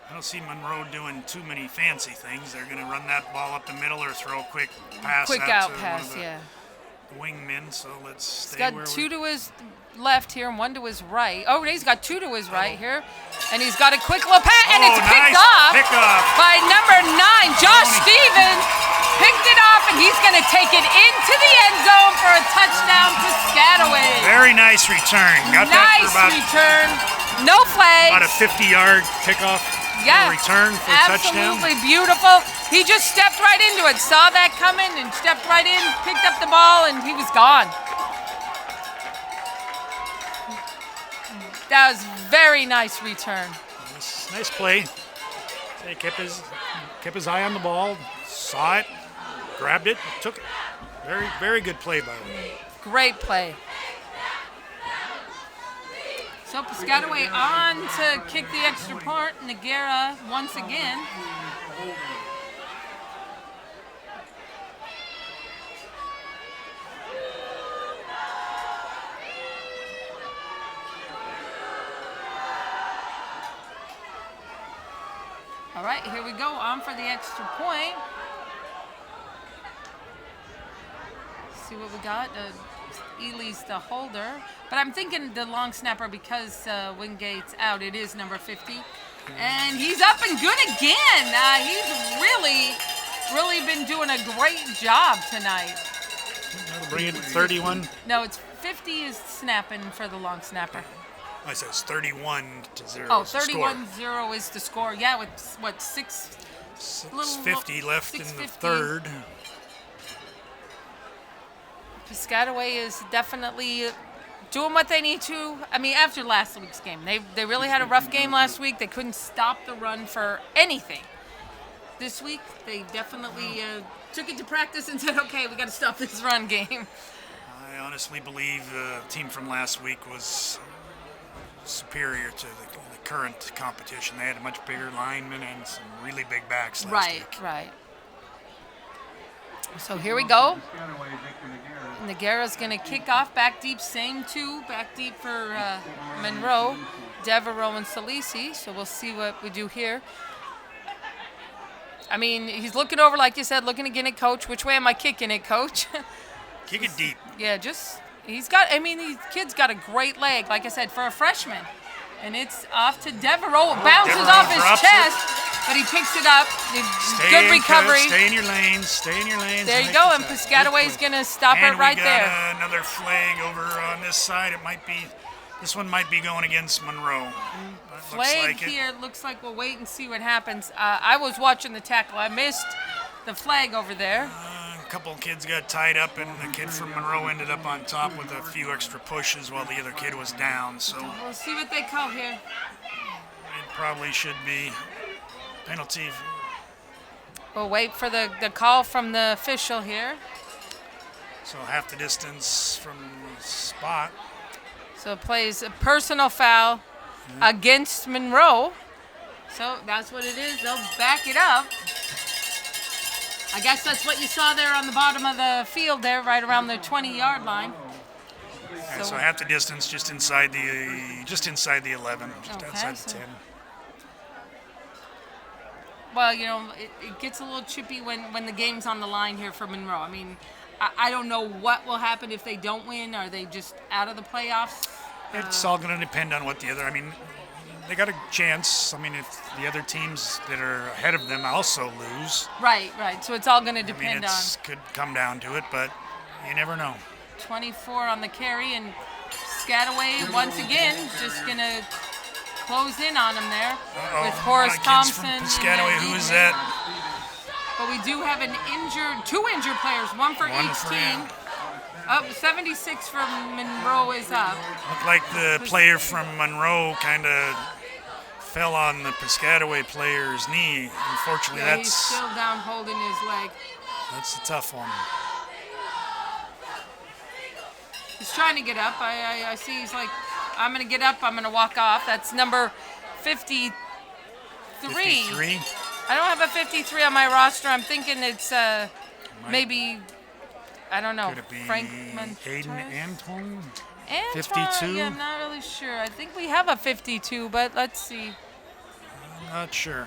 I don't see Monroe doing too many fancy things. They're going to run that ball up the middle or throw a quick pass Quick out out to pass, one of yeah. the wingmen. So let's stay He's where got we 2 to his left here and 1 to his right. Oh, he's got 2 to his right here. And he's got a quick little pass, and it's picked nice off pickoff. by number 9, Josh Stevens. Picked it off, and he's going to take it into the end zone for a touchdown, Piscataway. Very nice return. Got Nice that for return. No flags. about a 50-yard pickoff return for a touchdown. Absolutely beautiful. He just stepped right into it, saw that coming, and stepped right in, picked up the ball, and he was gone. That was very nice return. Nice play. He kept his eye on the ball, saw it, grabbed it, took it. Very, very good play by him. Great play. So Piscataway on to kick the extra point. Nagara once again. All right, here we go. On for the extra point. See what we got. Ely's the holder. But I'm thinking the long snapper, because Wingate's out, it is number 50. And he's up and good again. He's really been doing a great job tonight. Bring it to 31. No, it's 50 is snapping for the long snapper. I said it's 31-0. Oh, 31-0 is the score. Yeah, with what, 6:50 left in the 6:50. third. Piscataway is definitely doing what they need to. I mean, after last week's game, they really had a rough game last week. They couldn't stop the run for anything. This week, they definitely took it to practice and said, okay, we got to stop this run game. I honestly believe the team from last week was superior to the current competition. They had a much bigger lineman and some really big backs last week. Right. So here we go. Nagara's going to kick off back deep, same two, back deep for Monroe, Devereaux, and Salisi. So we'll see what we do here. I mean, he's looking over, like you said, looking again at Coach. Which way am I kicking it, Coach? Kick it deep. Yeah, the kid's got a great leg, like I said, for a freshman. And it's off to Devereaux. Bounces off his chest, but he picks it up. Good recovery. Stay in your lanes. Stay in your lanes. There you go, and Piscataway's going to stop it right there. And we got another flag over on this side. This one might be going against Monroe. Flag here. Looks like we'll wait and see what happens. I was watching the tackle. I missed the flag over there. A couple of kids got tied up, and the kid from Monroe ended up on top with a few extra pushes while the other kid was down. So we'll see what they call here. It probably should be penalty. We'll wait for the call from the official here. So half the distance from the spot. So it plays a personal foul against Monroe. So that's what it is. They'll back it up. I guess that's what you saw there on the bottom of the field there, right around the 20-yard line. So half the distance, just inside the 11, just outside the 10. Well, it gets a little chippy when the game's on the line here for Monroe. I mean, I don't know what will happen if they don't win. Are they just out of the playoffs? It's all going to depend on what they got a chance. I mean, if the other teams that are ahead of them also lose. Right. So it's all going to depend on. Could come down to it, but you never know. 24 on the carry, and Piscataway once again just going to close in on him there with Horace Thompson. Piscataway, who is that? But we do have two injured players, one for each team. 76 for Monroe is up. Looked like the player from Monroe kind of fell on the Piscataway player's knee. Unfortunately, he's still down holding his leg. That's a tough one. trying to get up. I see he's like, I'm going to get up, I'm going to walk off. That's number 53. 53. I don't have a 53 on my roster. I'm thinking it's maybe, I don't know, Could it be Frank Hayden Antoine? Antoine, 52? Yeah, I'm not really sure. I think we have a 52, but let's see. I'm not sure.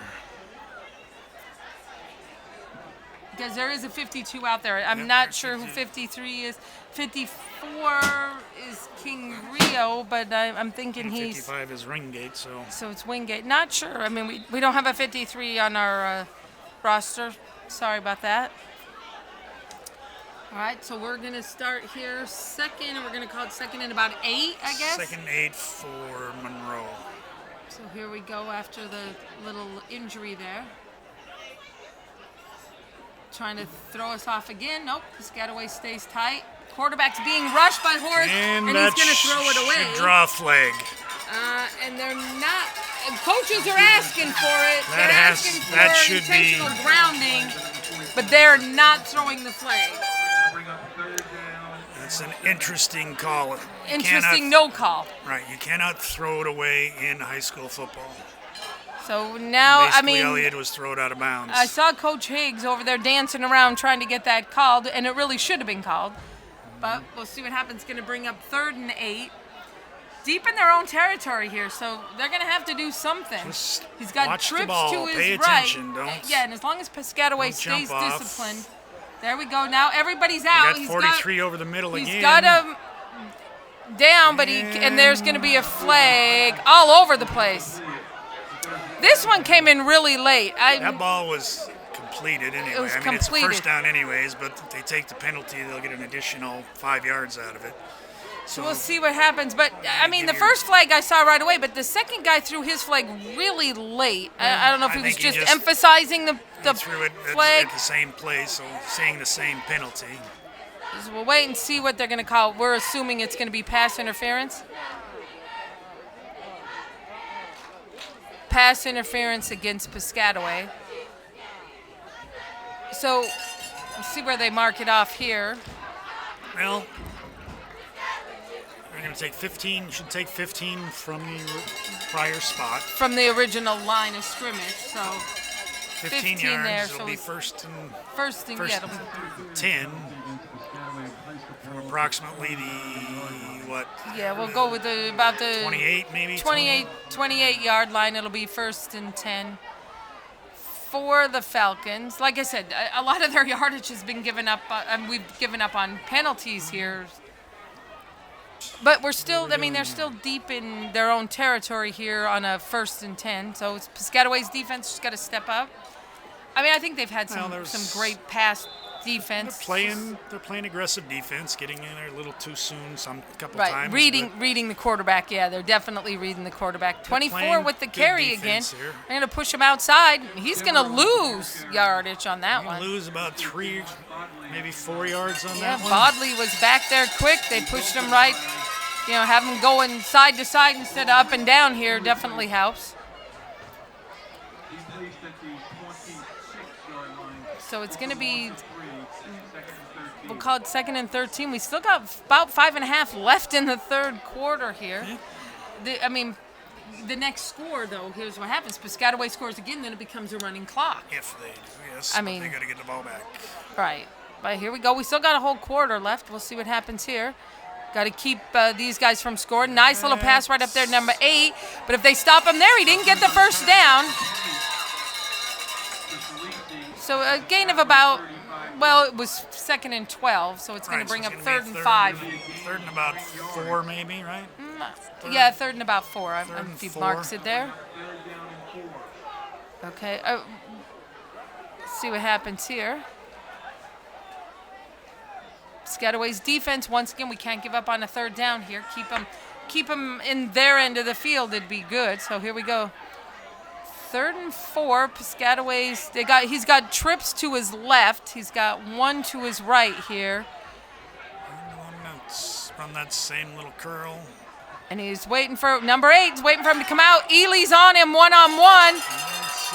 Because there is a 52 out there. I'm not sure who 53 is. 54 is King Rio, but I'm thinking he's... 55 is Ringgate, so... So it's Wingate. Not sure. I mean, we don't have a 53 on our roster. Sorry about that. All right, so we're going to start here second, and we're going to call it second and about 8, I guess? Second 8 for Monroe. So here we go after the little injury there. Trying to throw us off again. Nope, Piscataway stays tight. Quarterback's being rushed by Horace, and he's going to throw it away. Should draw a flag. And they're not. And coaches are asking for it. That should be intentional grounding, but they're not throwing the flag. That's an interesting call. Interesting no call. Right, you cannot throw it away in high school football. So now, Basically, Elliott was thrown out of bounds. I saw Coach Higgs over there dancing around trying to get that called, and it really should have been called. But we'll see what happens. Going to bring up 3rd and 8. Deep in their own territory here, so they're going to have to do something. Just He's got watch trips the ball. to his Pay right. attention. Don't. Yeah, and as long as Piscataway don't jump stays off. disciplined. There we go. Now everybody's out. He got 43 over the middle again. He's got him down, but and there's going to be a flag all over the place. This one came in really late. That ball was completed anyway. It was I mean, it's a completed. first down anyways, but if they take the penalty, they'll get an additional 5 yards out of it. So we'll see what happens. But, I mean, the first flag I saw right away, but the second guy threw his flag really late. I don't know if he was think he just just emphasizing the threw it flag. at the same place, so seeing the same penalty. So we'll wait and see what they're going to call. We're assuming it's going to be pass interference. Pass interference against Piscataway. So we'll see where they mark it off here. Well, we're going to take 15. Should take 15 from the prior spot. From the original line of scrimmage. So 15 yards. there. It'll So be it's first and first thing. first Yeah, and 10 from approximately the what? yeah, we'll go with about the 28 maybe. 28 yard line. It'll be first and 10 for the Falcons. Like I said, a lot of their yardage has been given up, and we've given up on penalties here. But we're still, I mean, they're still deep in their own territory here on a first and 10. So it's Piscataway's defense just got to step up. I mean, I think they've had some great pass defense. They're playing aggressive defense, getting in there a little too soon couple Right, times. reading the quarterback. Yeah, they're definitely reading the quarterback. 24 with the carry again. Here. They're going to push him outside. He's going to lose yardage on that one. Lose about 3, maybe 4 yards on Yeah, that one. Bodley was back there quick. They pushed him right. You know, have him going side to side instead of up and down here definitely helps. So it's going to be, we'll call it 2nd and 13. We still got about 5.5 left in the third quarter here. The next score, though, here's what happens. Piscataway scores again, then it becomes a running clock. If they do, yes. I mean, they got to get the ball back. Right. But here we go. We still got a whole quarter left. We'll see what happens here. Got to keep these guys from scoring. Nice little pass right up there, number 8. But if they stop him there, he didn't get the first down. So a gain of about, well, it was 2nd and 12, so it's going to bring up 3rd and 5. 3rd and about 4 maybe, right? Yeah, 3rd and about 4. I and if he 4. marks it there. Okay. See what happens here. Piscataway's defense, once again, we can't give up on a 3rd down here. Keep them in their end of the field. It'd be good. So here we go. 3rd and 4. Piscataway's. He's got trips to his left. He's got one to his right here. From that same little curl. And he's waiting for number 8. He's waiting for him to come out. Ely's on him one-on-one,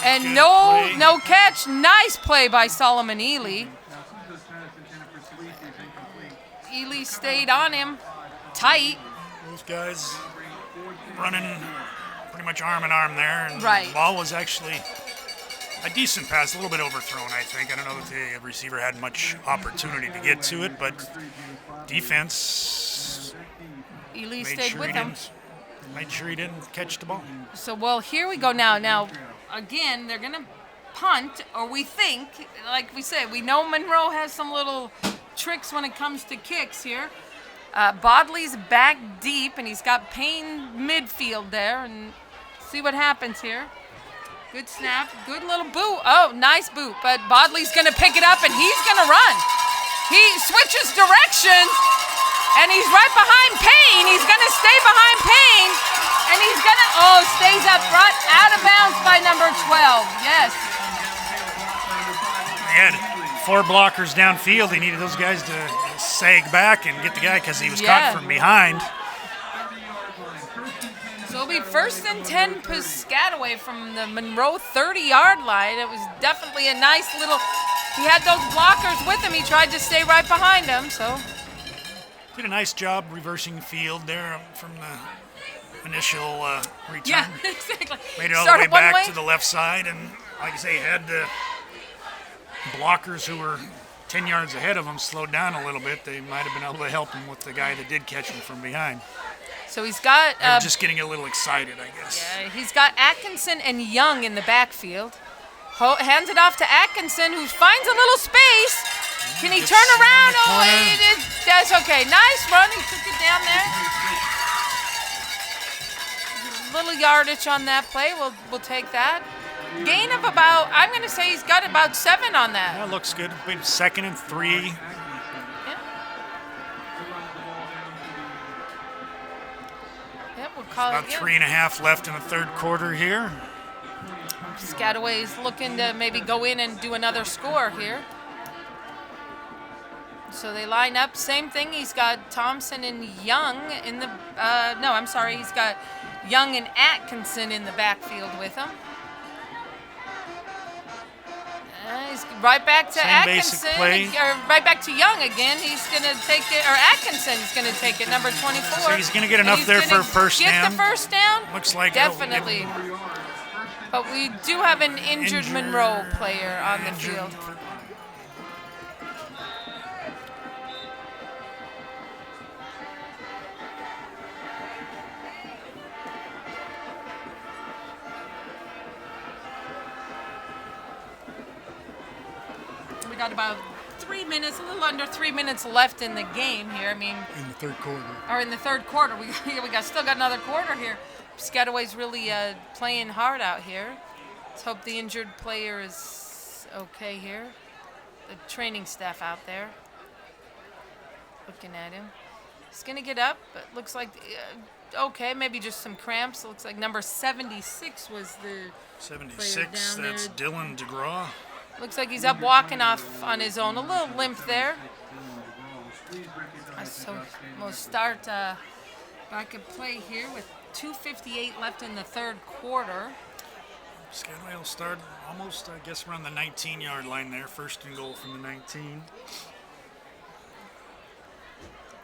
and no catch. Nice play by Solomon Ely. Ely stayed on him. tight. Both guys running pretty much arm in arm there. And Right. the ball was actually a decent pass, a little bit overthrown, I think. I don't know that the receiver had much opportunity to get to it, but defense Ely made stayed sure with he him. made sure he didn't catch the ball. So, well, here we go now. Now, again, they're going to punt, or we think, like we said, we know Monroe has some little tricks when it comes to kicks here. Bodley's back deep, and he's got Payne midfield there, and see what happens here. Good snap, good little boot. Oh, nice boot, but Bodley's going to pick it up, and he's going to run. He switches directions, and he's right behind Payne. He's going to stay behind Payne, and he's going to, stays up front, out of bounds by number 12. Yes. He had 4 blockers downfield. He needed those guys to sag back and get the guy because he was caught from behind. So it'll be 1st and 10 Piscataway from the Monroe 30-yard line. It was definitely a nice little, he had those blockers with him. He tried to stay right behind them, so. Did a nice job reversing the field there from the initial return. Yeah, exactly. Made it all the way back to the left side, and like I say, had the blockers who were 10 yards ahead of him slowed down a little bit. They might have been able to help him with the guy that did catch him from behind. So he's got... They're just getting a little excited, I guess. Yeah, he's got Atkinson and Young in the backfield. Hands it off to Atkinson, who finds a little space. Can he turn around? That's okay. Nice run. He took it down there. Little yardage on that play. We'll take that. Gain of about, I'm going to say he's got about 7 on that. That looks good. 2nd and 3. We'll call About it 3.5 left in the 3rd quarter here. Piscataway's looking to maybe go in and do another score here. So they line up, same thing. He's got Thompson and Young in the, he's got Young and Atkinson in the backfield with him. He's right back to Same Atkinson, play. or right back to Young again. He's going to take it, or Atkinson's going to take it, number 24. So he's going to get enough there for a first down. Get the first down? Looks like definitely. But we do have an injured Monroe player on the field. We got about 3 minutes, a little under 3 minutes left in the game here. I mean, in the 3rd quarter. Or in the 3rd quarter. We still got another quarter here. Piscataway's really playing hard out here. Let's hope the injured player is okay here. The training staff out there looking at him. He's going to get up, but looks like, okay, maybe just some cramps. It looks like number 76 was the 76, that's Dylan DeGraw. Looks like he's up walking off on his own. A little limp there. So we'll start back at play here with 2:58 left in the 3rd quarter. Piscataway will start almost, I guess, around the 19-yard line there. 1st and goal from the 19.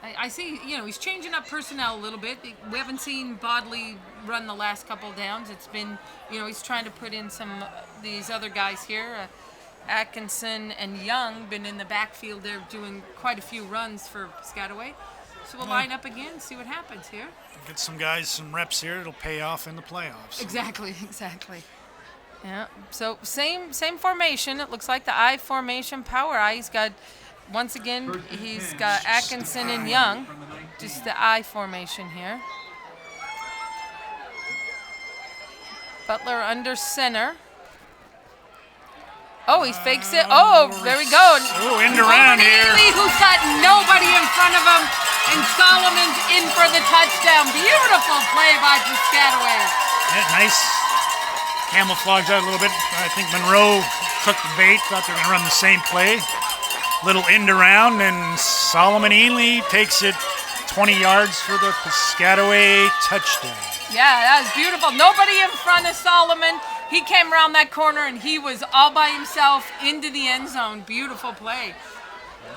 I see, he's changing up personnel a little bit. We haven't seen Bodley run the last couple downs. It's been, he's trying to put in some these other guys here. Atkinson and Young been in the backfield. They're doing quite a few runs for Piscataway. So we'll line up again, see what happens here. Get some guys some reps here. It'll pay off in the playoffs. Exactly. Yeah. So same formation. It looks like the I formation, power I. He's got, once again, he's got Atkinson and Young. Just the I formation here. Butler under center. Oh, he fakes it. Oh, there we go. Oh, end around here. Who's got nobody in front of him, and Solomon's in for the touchdown. Beautiful play by Piscataway. Yeah, nice camouflage out a little bit. I think Monroe took the bait, thought they were going to run the same play. Little end around, and Solomon Ely takes it 20 yards for the Piscataway touchdown. Yeah, that was beautiful. Nobody in front of Solomon. He came around that corner, and he was all by himself into the end zone. Beautiful play.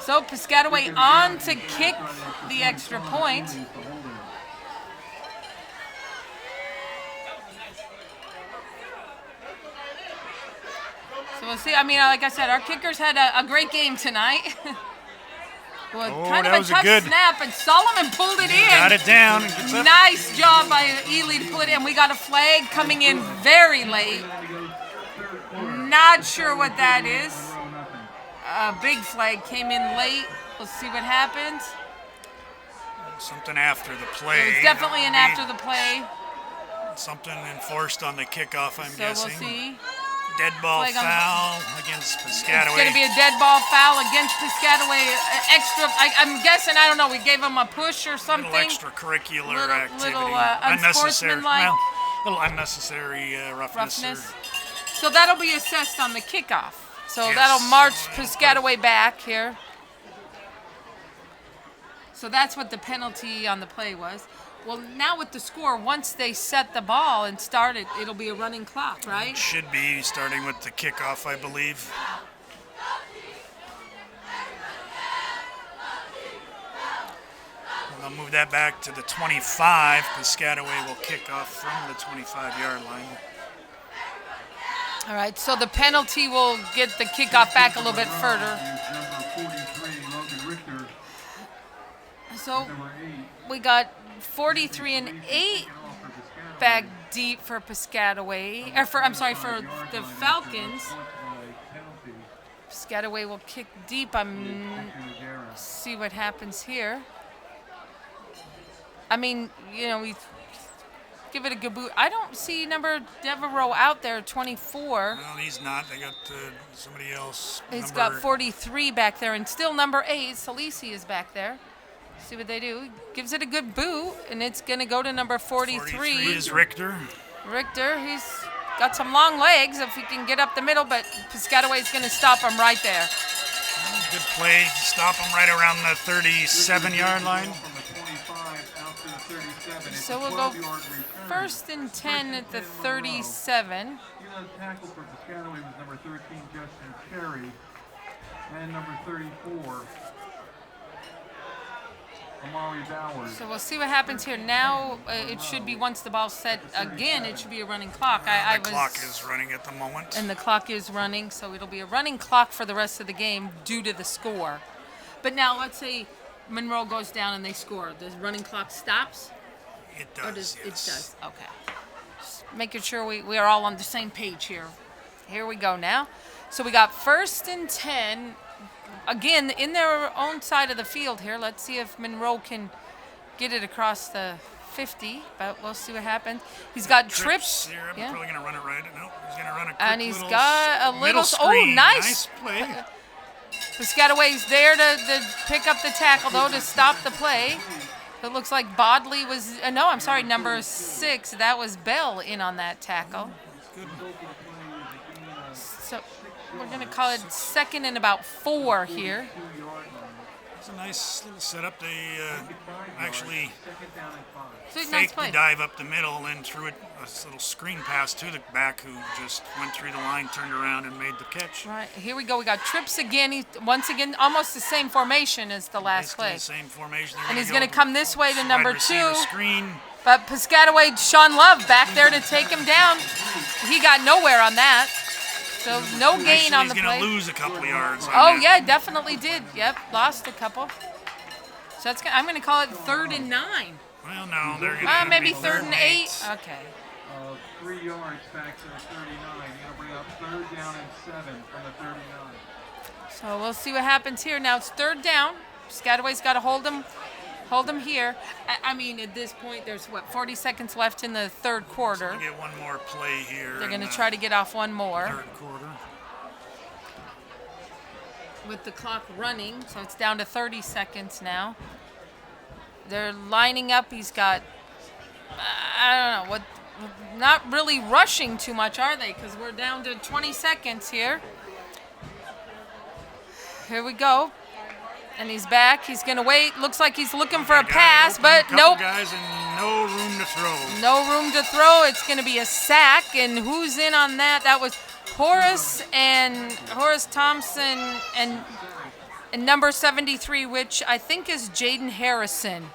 So Piscataway on to kick the extra point. So we'll see. I mean, like I said, our kickers had a great game tonight. Well, kind of that a was a tough good snap, and Solomon pulled it in. Got it down. And gets up. Nice job by Ely to pull it in. We got a flag coming in very late. Not sure what that is. A big flag came in late. We'll see what happens. Something after the play. It was definitely an after the play. Something enforced on the kickoff, I'm guessing. So we'll see. Dead ball Flag on foul against Piscataway. It's going to be a dead ball foul against Piscataway. Extra, I'm guessing, I don't know, we gave him a push or something. Little extracurricular activity. Little unnecessary. unsportsmanlike. Well, little unnecessary roughness. So that'll be assessed on the kickoff. So Yes. that'll march Piscataway back here. So that's what the penalty on the play was. Well, now with the score, once they set the ball and start it, it'll be a running clock, right? Should be starting with the kickoff, I believe. They'll move that back to the 25. Piscataway will kick off from the 25-yard line. All right, so the penalty will get the kickoff back a little bit further. So we got 43 and 8 back deep for Piscataway, or for the Falcons. Piscataway will kick deep. See what happens here. I mean, you know, we give it a good boot. I don't see number Devereaux out there, 24. No, he's not. They got somebody else. He's got 43 back there, and still number 8, Salisi is back there. See what they do. Gives it a good boot, and it's going to go to number 43. 43 is Richter. Richter, he's got some long legs if he can get up the middle, but Piscataway's going to stop him right there. Good play. Stop him right around the 37-yard line. So we'll go first and 10 at the 37. Tackle for Piscataway was number 13, Justin Cherry, and number 34, Amari Bowers. So we'll see what happens here. Now it should be, once the ball's set again, it should be a running clock. The clock is running at the moment. And the clock is running, so it'll be a running clock for the rest of the game due to the score. But now let's say Monroe goes down and they score. The running clock stops? It does, It does, okay. Just making sure we are all on the same page here. Here we go now. So we got first and 10. Again, in their own side of the field here. Let's see if Monroe can get it across the 50, but we'll see what happens. He's got trips. Here. I'm probably going to run it right. No, he's going to run a quick And he's little got a little, middle screen. oh, nice. play. Piscataway's there to pick up the tackle, though, to stop the play. It looks like Bodley was, no, I'm sorry, number 6. That was Bell in on that tackle. So we're going to call it second and about 4 here. It's a nice little setup. They actually Nice faked the dive up the middle and threw it a little screen pass to the back, who just went through the line, turned around, and made the catch. Right, here we go. We got trips again. Once again, almost the same formation as the last play. The same formation. And he's going to come this way to number 2. Screen. But Piscataway, Sean Love back there to take him down. He got nowhere on that. So no gain on the play. He's going to lose a couple of yards. Oh, yeah, definitely did. Yep, lost a couple. So that's I'm going to call it 3rd and 9. Well, no, they're going to maybe 3rd and 8. Okay. 3 yards back to the 39. You're going to bring up 3rd down and 7 from the 39. So we'll see what happens here. Now it's 3rd down. Piscataway's got to hold him here. I mean, at this point, there's, 40 seconds left in the 3rd quarter. So get one more play here. They're going to try to get off one more. 3rd quarter. With the clock running, so it's down to 30 seconds now. They're lining up. He's got, I don't know, not really rushing too much, are they? Because we're down to 20 seconds here. Here we go. And he's back. He's going to wait. Looks like he's looking for a pass, but nope. Guys and no room to throw. No room to throw. It's going to be a sack. And who's in on that? That was Horace Thompson and And number 73, which I think is Jaden Harrison.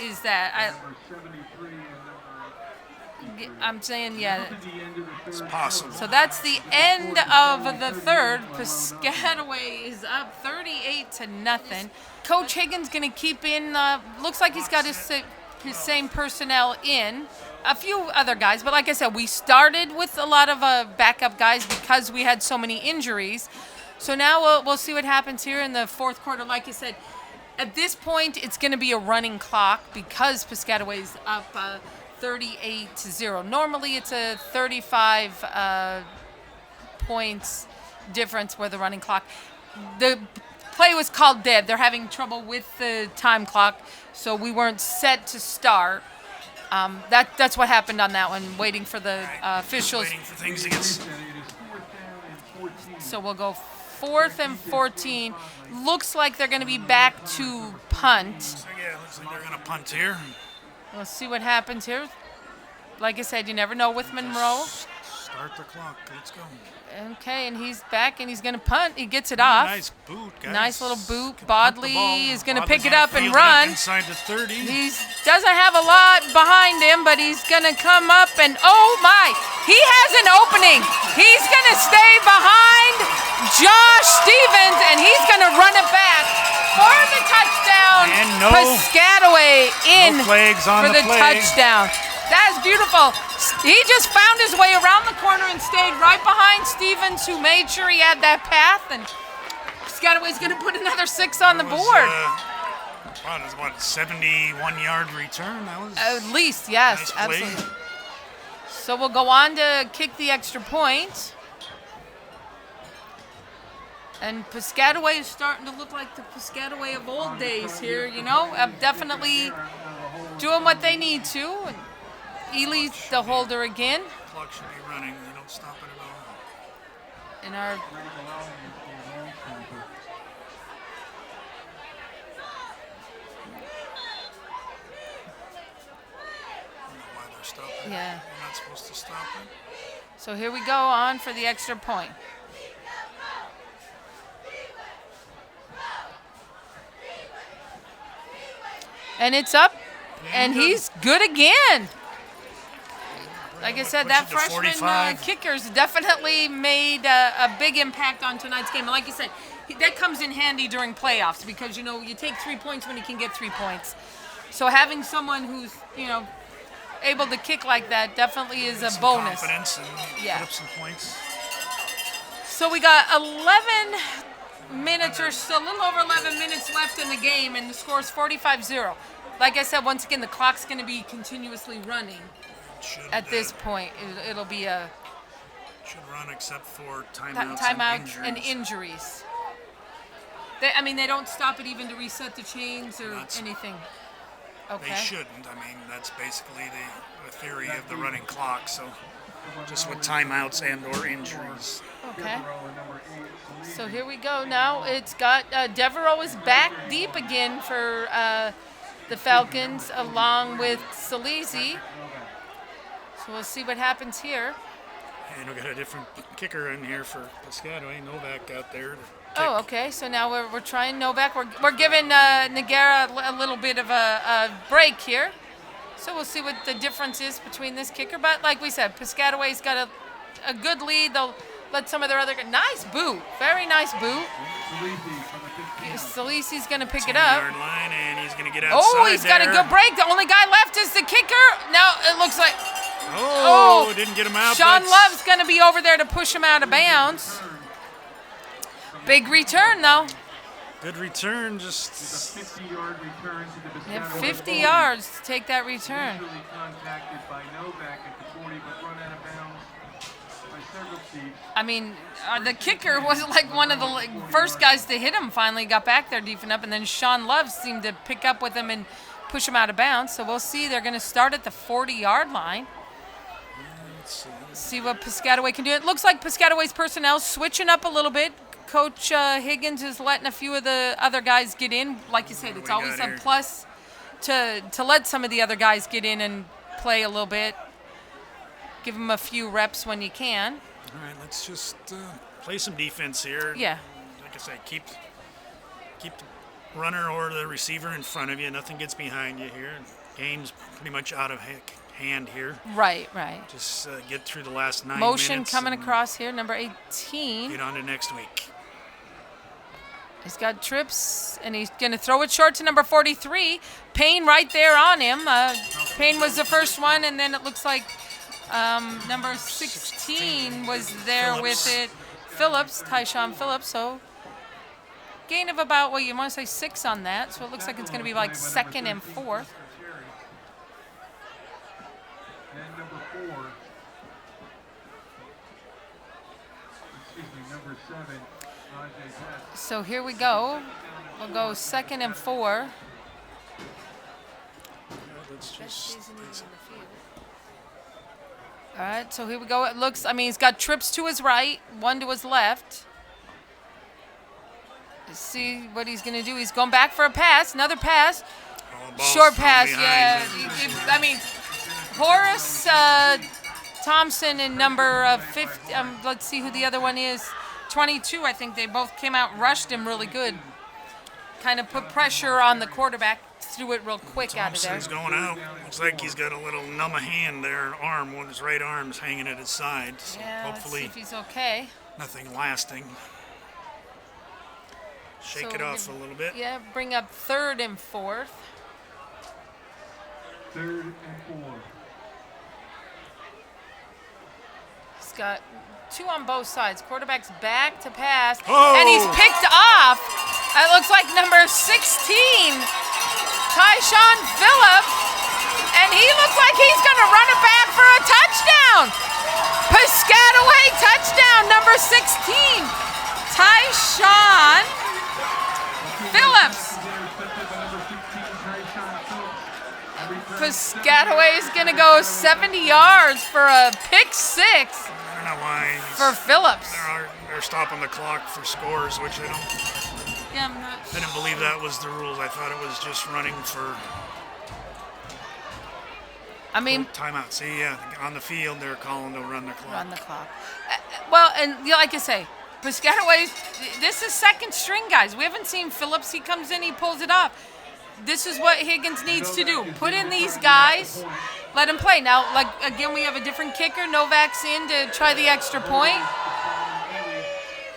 Is that? Number 73 and number I'm saying, yeah. to the end of the It's third. possible. So that's the end of the third. Piscataway is up 38-0. Coach Higgins going to keep in. Looks like he's got his same personnel in. A few other guys, but like I said, we started with a lot of backup guys because we had so many injuries. So now we'll see what happens here in the fourth quarter. Like I said, at this point, it's going to be a running clock because Piscataway's up 38-0. Normally, it's a 35 points difference with the running clock. The play was called dead. They're having trouble with the time clock, so we weren't set to start. That's what happened on that one, waiting for the officials. Waiting for things to get. It is 4th down and 14. So we'll go 4th and 14. Looks like they're going to be back to punt. So yeah, looks like they're gonna punt here. We'll see what happens here. Like I said, you never know with Monroe. Start the clock. Let's go. Okay, and he's back, and he's going to punt. He gets it off. Nice boot, guys. Nice little boot. Can punt the Bodley ball. is gonna Bodley's pick it up and field run. inside the 30. He doesn't have a lot behind him, but he's going to come up and, oh my, he has an opening. He's going to stay behind Josh Stevens, and he's going to run it back for the touchdown. And Piscataway in no flags on for the the play. touchdown. That's beautiful. He just found his way around the corner and stayed right behind Stevens, who made sure he had that path, and Piscataway's going to put another 6 on the That was, board. Wow, that's what, 71-yard return? That was At least, yes, nice play. absolutely. So we'll go on to kick the extra point. And Piscataway is starting to look like the Piscataway of old days here, you know, definitely doing what they need to. And Ely's the holder again. Clock should be running. They don't stop it at all. And our I don't know why they're stopping. Yeah. They're not supposed to stop it. So here we go on for the extra point. And it's up, and he's good again. Like I said, Push that it to freshman 45. kicker's definitely made a big impact on tonight's game. And like you said, that comes in handy during playoffs because, you know, you take 3 points when you can get 3 points. So having someone who's, you know, able to kick like that definitely is a Some bonus. confidence and Yeah. put up some points. So we got 11 minutes or so, a little over 11 minutes left in the game, and the score is 45-0. Like I said, once again, the clock's going to be continuously running Should, at this point. It'll be a should run except for timeouts, timeout and and injuries. injuries. They don't stop it even to reset the chains or That's- anything. They Okay. shouldn't. I mean, that's basically the theory of the running clock. So just with timeouts and or injuries. Okay. Row and number 8. So here we go now. It's got Devereaux is back deep again for the Falcons along with Salisi. So we'll see what happens here. And we got a different kicker in here for Piscataway. Novak out there. To Oh, take- okay. So now we're trying Novak. We're giving Nagara a little bit of a break here. So we'll see what the difference is between this kicker. But like we said, Piscataway's got a good lead. They'll let some of their other nice boot, very nice boot. Salisi's going to pick it up. 10-yard line, and he's going to get outside. Oh, he's got a there. good break. The only guy left is the kicker. No, it looks like Oh, didn't get him out. Sean but Love's going to be over there to push him out of bounds. Big return, though. Good return. Just 50-yard return to the They have Piscataway 50 40. yards to take that return. Initially contacted by Novak at the 40, but run out of bounds by several feet. I mean, the kicker was like one of the first guys to hit him. Finally got back there deep enough, and then Sean Love seemed to pick up with him and push him out of bounds. So we'll see. They're going to start at the 40-yard line. See what Piscataway can do. It looks like Piscataway's personnel switching up a little bit. Coach Higgins is letting a few of the other guys get in. Like you said, it's we always got a here? plus to let some of the other guys get in and play a little bit. Give them a few reps when you can. all right. Let's just play some defense here. Yeah. Like I said, keep the runner or the receiver in front of you. Nothing gets behind you here. Game's pretty much out of hand here. Right. Just get through the last 9 Motion minutes. coming and across here, number 18. Get on to next week. He's got trips, and he's going to throw it short to number 43. Payne right there on him. Payne was the first one, and then it looks like number 16 was there Phillips. with it. Phillips, Tyshawn Phillips. So gain of about, well, you want to say 6 on that. So it looks like it's going to be like 2nd and 4th. And number 4. Excuse me, number 7. So here we go. We'll go 2nd and 4. All right, so here we go. It looks, I mean, he's got trips to his right, 1 to his left. Let's see what he's going to do. He's going back for a pass, another pass. Short pass, yeah. I mean, Horace Thompson and number 50, let's see who the other one is. 22, I think they both came out and rushed him really good. Kind of put pressure on the quarterback, threw it real quick out of there. Thompson's going out. Looks like he's got a little numb hand there, arm, one of his right arm's hanging at his side. So Yeah, hopefully let's see if he's okay. nothing lasting. Shake So it we're off a gonna- little bit. Yeah, bring up 3rd and 4th. 3rd and 4. He's got 2 on both sides. Quarterback's back to pass, Oh! and he's picked off. It looks like number 16, Tyshawn Phillips, and he looks like he's going to run it back for a touchdown. Piscataway touchdown, number 16, Tyshawn Phillips. Piscataway is going to go 70 yards for a pick 6 I don't know why for Phillips. they're stopping the clock for scores, which I didn't believe that was the rules. I thought it was just running for I mean, timeout. See, yeah, on the field they're calling to run the clock. run the clock. Well, and you know, like I say, Piscataway, this is 2nd string, guys. We haven't seen Phillips. He comes in, he pulls it off. This is what Higgins needs to do. Put in these guys, let them play. Now, like, again, we have a different kicker. Novak's in to try the extra point.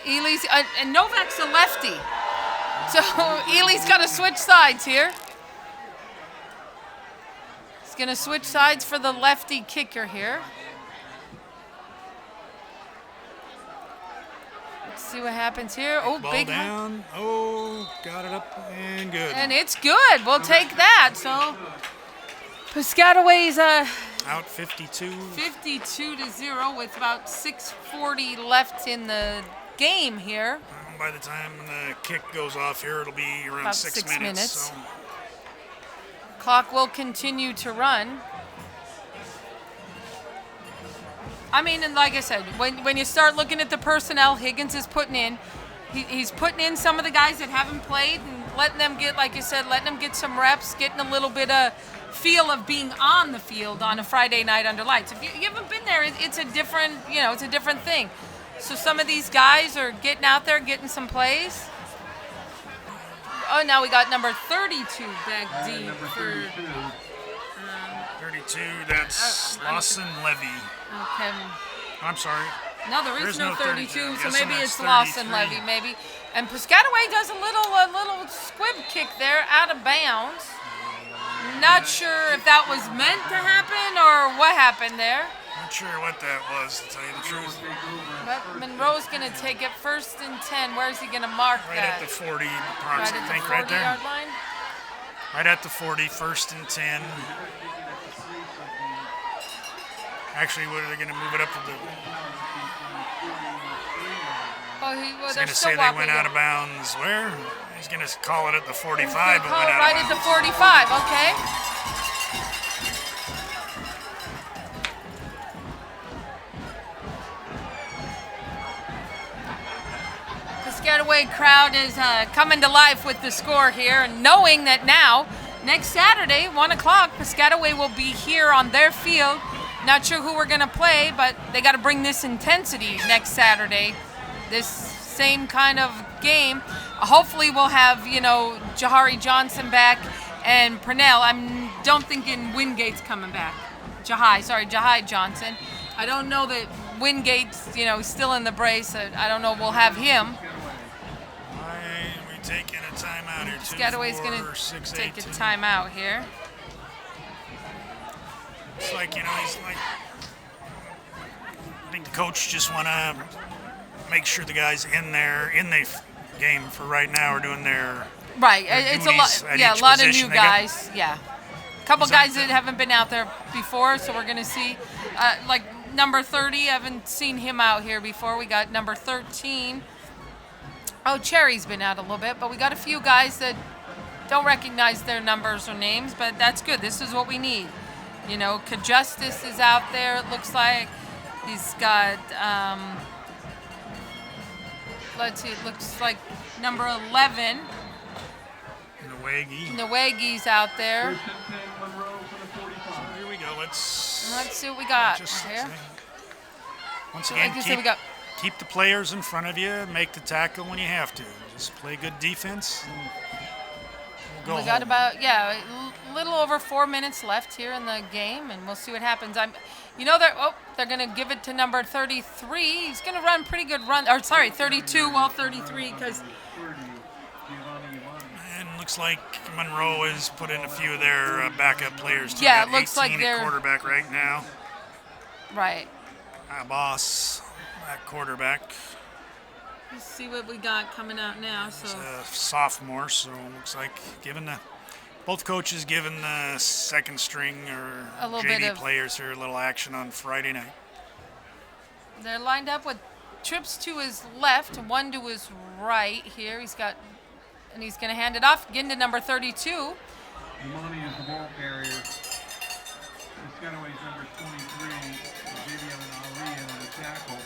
Ely's, and Novak's a lefty. So Ely's got to switch sides here. He's going to switch sides for the lefty kicker here. Let's see what happens here. Oh, Ball big down. Oh, got it up and good. and it's good. We'll take that. So Piscataway's Out 52. 52-0 with about 6:40 left in the game here. By the time the kick goes off here, it'll be around About 6 6 minutes. minutes. So Clock will continue to run. I mean, and like I said, when you start looking at the personnel Higgins is putting in, he's putting in some of the guys that haven't played and letting them get, like you said, letting them get some reps, getting a little bit of feel of being on the field on a Friday night under lights. If you haven't been there, it's a different, it's a different thing. So some of these guys are getting out there, getting some plays. Oh, now we got number 32 back deep for. 32, that's Lawson Levy. Okay. I'm sorry. No, there is There's no no 32, 32. I'm so guessing maybe that's it's Lawson 33. Levy, maybe. And Piscataway does a little squib kick there out of bounds. Not sure if that was meant to happen or what happened there. Not sure what that was, to tell you the truth. But Monroe's going to take it 1st and 10. Where's he going to mark Right that? at the 40, Right approximately, at I the think, right there. 40-yard line? Right at the 40, 1st and 10. Actually, what are they going to move it up to the? Oh, He's they're going to still say they walking went it. out of bounds. Where? He's going to call it at the 45, He's but gonna went call it out right of at the bounds. 45, okay. Piscataway crowd is coming to life with the score here, and knowing that now, next Saturday, 1 o'clock, Piscataway will be here on their field. Not sure who we're going to play, but they got to bring this intensity next Saturday. This same kind of game. hopefully we'll have, Jahari Johnson back and Purnell. Don't thinking Wingate's coming back. Jahai Johnson. I don't know that Wingate's, still in the brace. I don't know we'll have him. We're taking a timeout here. Piscataway's going to take a timeout here. It's like, he's like, I think the coach just want to make sure the guys in the game for right now are doing their right. their It's a lot. duties at A each lot of position. new guys. Yeah, a couple guys that haven't been out there before, so we're gonna see. Like number 30, I haven't seen him out here before. We got number 13. Oh, Cherry's been out a little bit, but we got a few guys that don't recognize their numbers or names, but that's good. This is what we need. Justice is out there. It looks like he's got. Let's see. It looks like number 11. Nwagi's out there. Here we go. Let's see what we got here. Once again, keep the players in front of you. Make the tackle when you have to. Just play good defense. And we'll go we got about a little over 4 minutes left here in the game, and we'll see what happens. They're going to give it to number 33. He's going to run pretty good run. Or sorry, 32. Well, 33 because. And looks like Monroe has put in a few of their backup players. Too. Yeah, it looks like they're quarterback right now. Right. Boss at quarterback. Let's see what we got coming out now. So he's a sophomore, so it looks like both coaches giving the second string or JV players here a little action on Friday night. They're lined up with trips to his left, one to his right here. He's going to hand it off, getting to number 32. Imani is the ball carrier. Piscataway's number 23. JV Ali in on the tackle.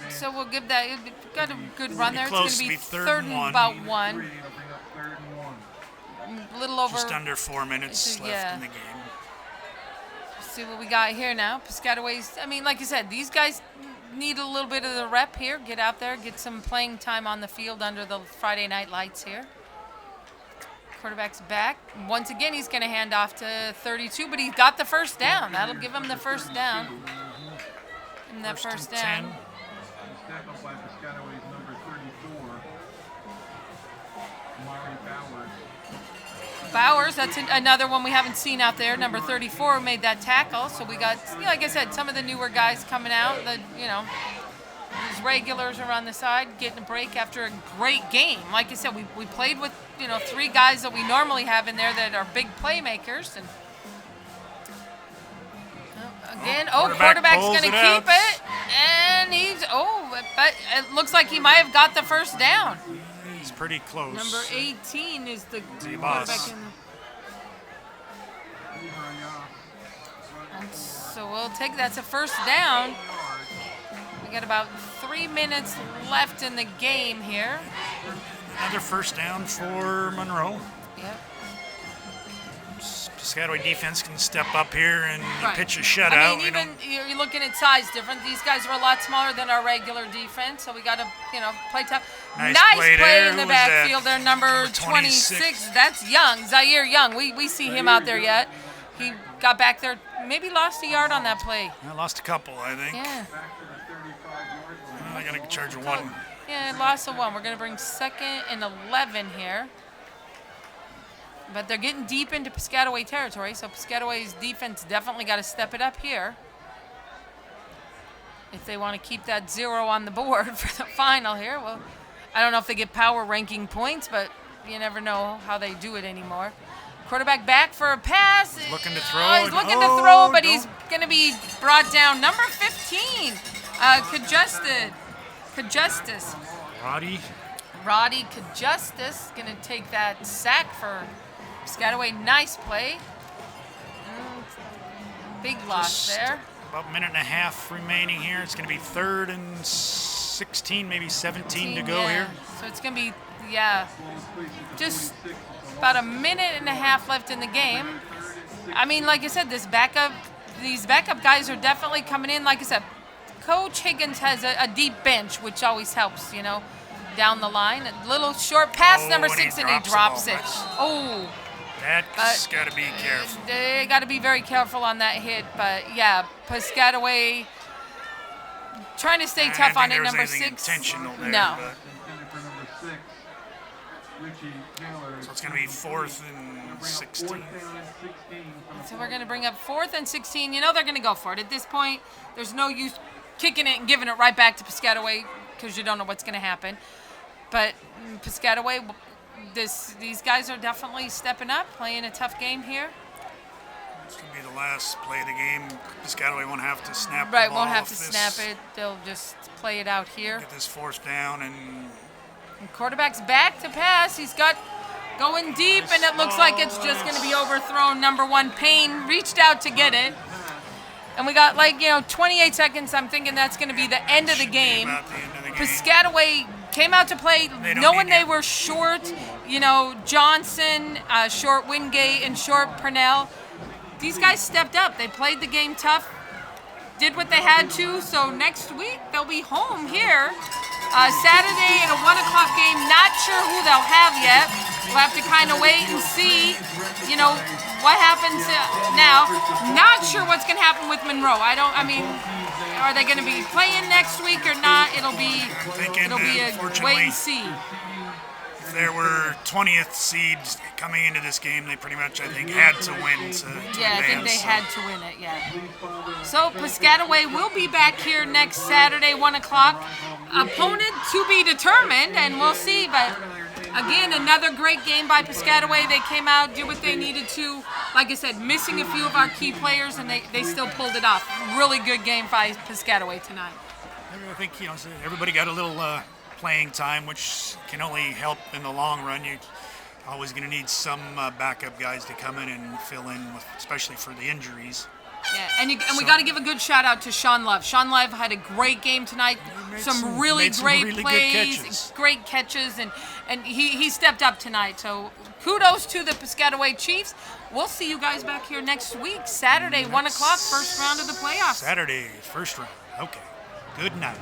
So we'll give that. Got a good run there. It's going to be third and about one. A little over. Just under 4 minutes left in the game. See what we got here now. Piscataway's. Like you said, these guys need a little bit of the rep here. Get out there, get some playing time on the field under the Friday night lights here. Quarterback's back. Once again, he's going to hand off to 32, but he got the first down. That'll give him the first down. And that first down. Tackled by Piscataway's number 34, Mari Bowers, that's another one we haven't seen out there. Number 34 made that tackle. So we got, like I said, some of the newer guys coming out. These regulars are on the side getting a break after a great game. Like I said, we played with, 3 guys that we normally have in there that are big playmakers. And again, quarterback's going to keep it. And but it looks like he might have got the first down. He's pretty close. Number 18 is the boss. So we'll take that's a first down. We got about 3 minutes left in the game here. Another first down for Monroe. Yep. Piscataway defense can step up here and pitch a shutout. You're looking at size different. These guys are a lot smaller than our regular defense, so we got to, play tough. Nice play in the backfield there, number 26. That's Young, Zaire Young. We see him out there yet. He got back there, maybe lost a yard on that play. I lost a couple, I think. Yeah. I got to charge a 1. Yeah, lost a 1. We're going to bring 2nd and 11 here. But they're getting deep into Piscataway territory, so Piscataway's defense definitely got to step it up here if they want to keep that 0 on the board for the final here. Well, I don't know if they get power ranking points, but you never know how they do it anymore. Quarterback back for a pass. He's looking to throw. He's looking to throw, but he's going to be brought down. Number 15, Kajustis. Roddy Kajustis going to take that sack for Piscataway. Nice play. Big loss there. About a minute and a half remaining here. It's going to be 3rd and 16, maybe 17 to go here. So it's going to be, just about a minute and a half left in the game. Like I said, these backup guys are definitely coming in. Like I said, Coach Higgins has a deep bench, which always helps, down the line. A little short pass, Oh, number and he 6, and he drops drops the it. ball. Oh, That's got to be careful. they got to be very careful on that hit. But yeah, Piscataway trying to stay I tough don't on think it. there was Number anything 6. intentional there, No. but- Intended for number 6, Richie Taylor. So it's going to be 4th and 16. 4th down and 16. So we're going to bring up 4th and 16. You know they're going to go for it. At this point, there's no use kicking it and giving it right back to Piscataway because you don't know what's going to happen. But Piscataway, these guys are definitely stepping up, playing a tough game here. It's going to be the last play of the game. Piscataway won't have to snap the Right, ball won't have off to this. snap it. They'll just play it out here. Get this 4th down and And quarterback's back to pass. He's got going deep, and it looks like it's just going to be overthrown. Number 1, Payne reached out to get it. And we got 28 seconds. I'm thinking that's going to be the end of the game. about the end of the game. Piscataway came out to play They don't knowing need they him. were short. Johnson, short Wingate, and short Purnell. These guys stepped up. They played the game tough, did what they had to. So next week they'll be home here. Saturday at a 1 o'clock game. Not sure who they'll have yet. We'll have to kind of wait and see, what happens now. Not sure what's going to happen with Monroe. Are they going to be playing next week or not? It'll be a unfortunately, wait and see. if there were 20th seeds coming into this game, they pretty much, I think, had to win to Yeah, I think advance. they had to win it, yeah. So Piscataway will be back here next Saturday, 1 o'clock. Opponent to be determined, and we'll see. But again, another great game by Piscataway. They came out, did what they needed to. Like I said, missing a few of our key players, and they still pulled it off. Really good game by Piscataway tonight. I think everybody got a little playing time, which can only help in the long run. You're always going to need some backup guys to come in and fill in, especially for the injuries. Yeah, and we got to give a good shout out to Sean Love. Sean Love had a great game tonight. Some really great really good plays, catches. great catches, and he stepped up tonight. So kudos to the Piscataway Chiefs. We'll see you guys back here next week, Saturday, 1 o'clock, first round of the playoffs. Saturday, first round. Okay. Good night.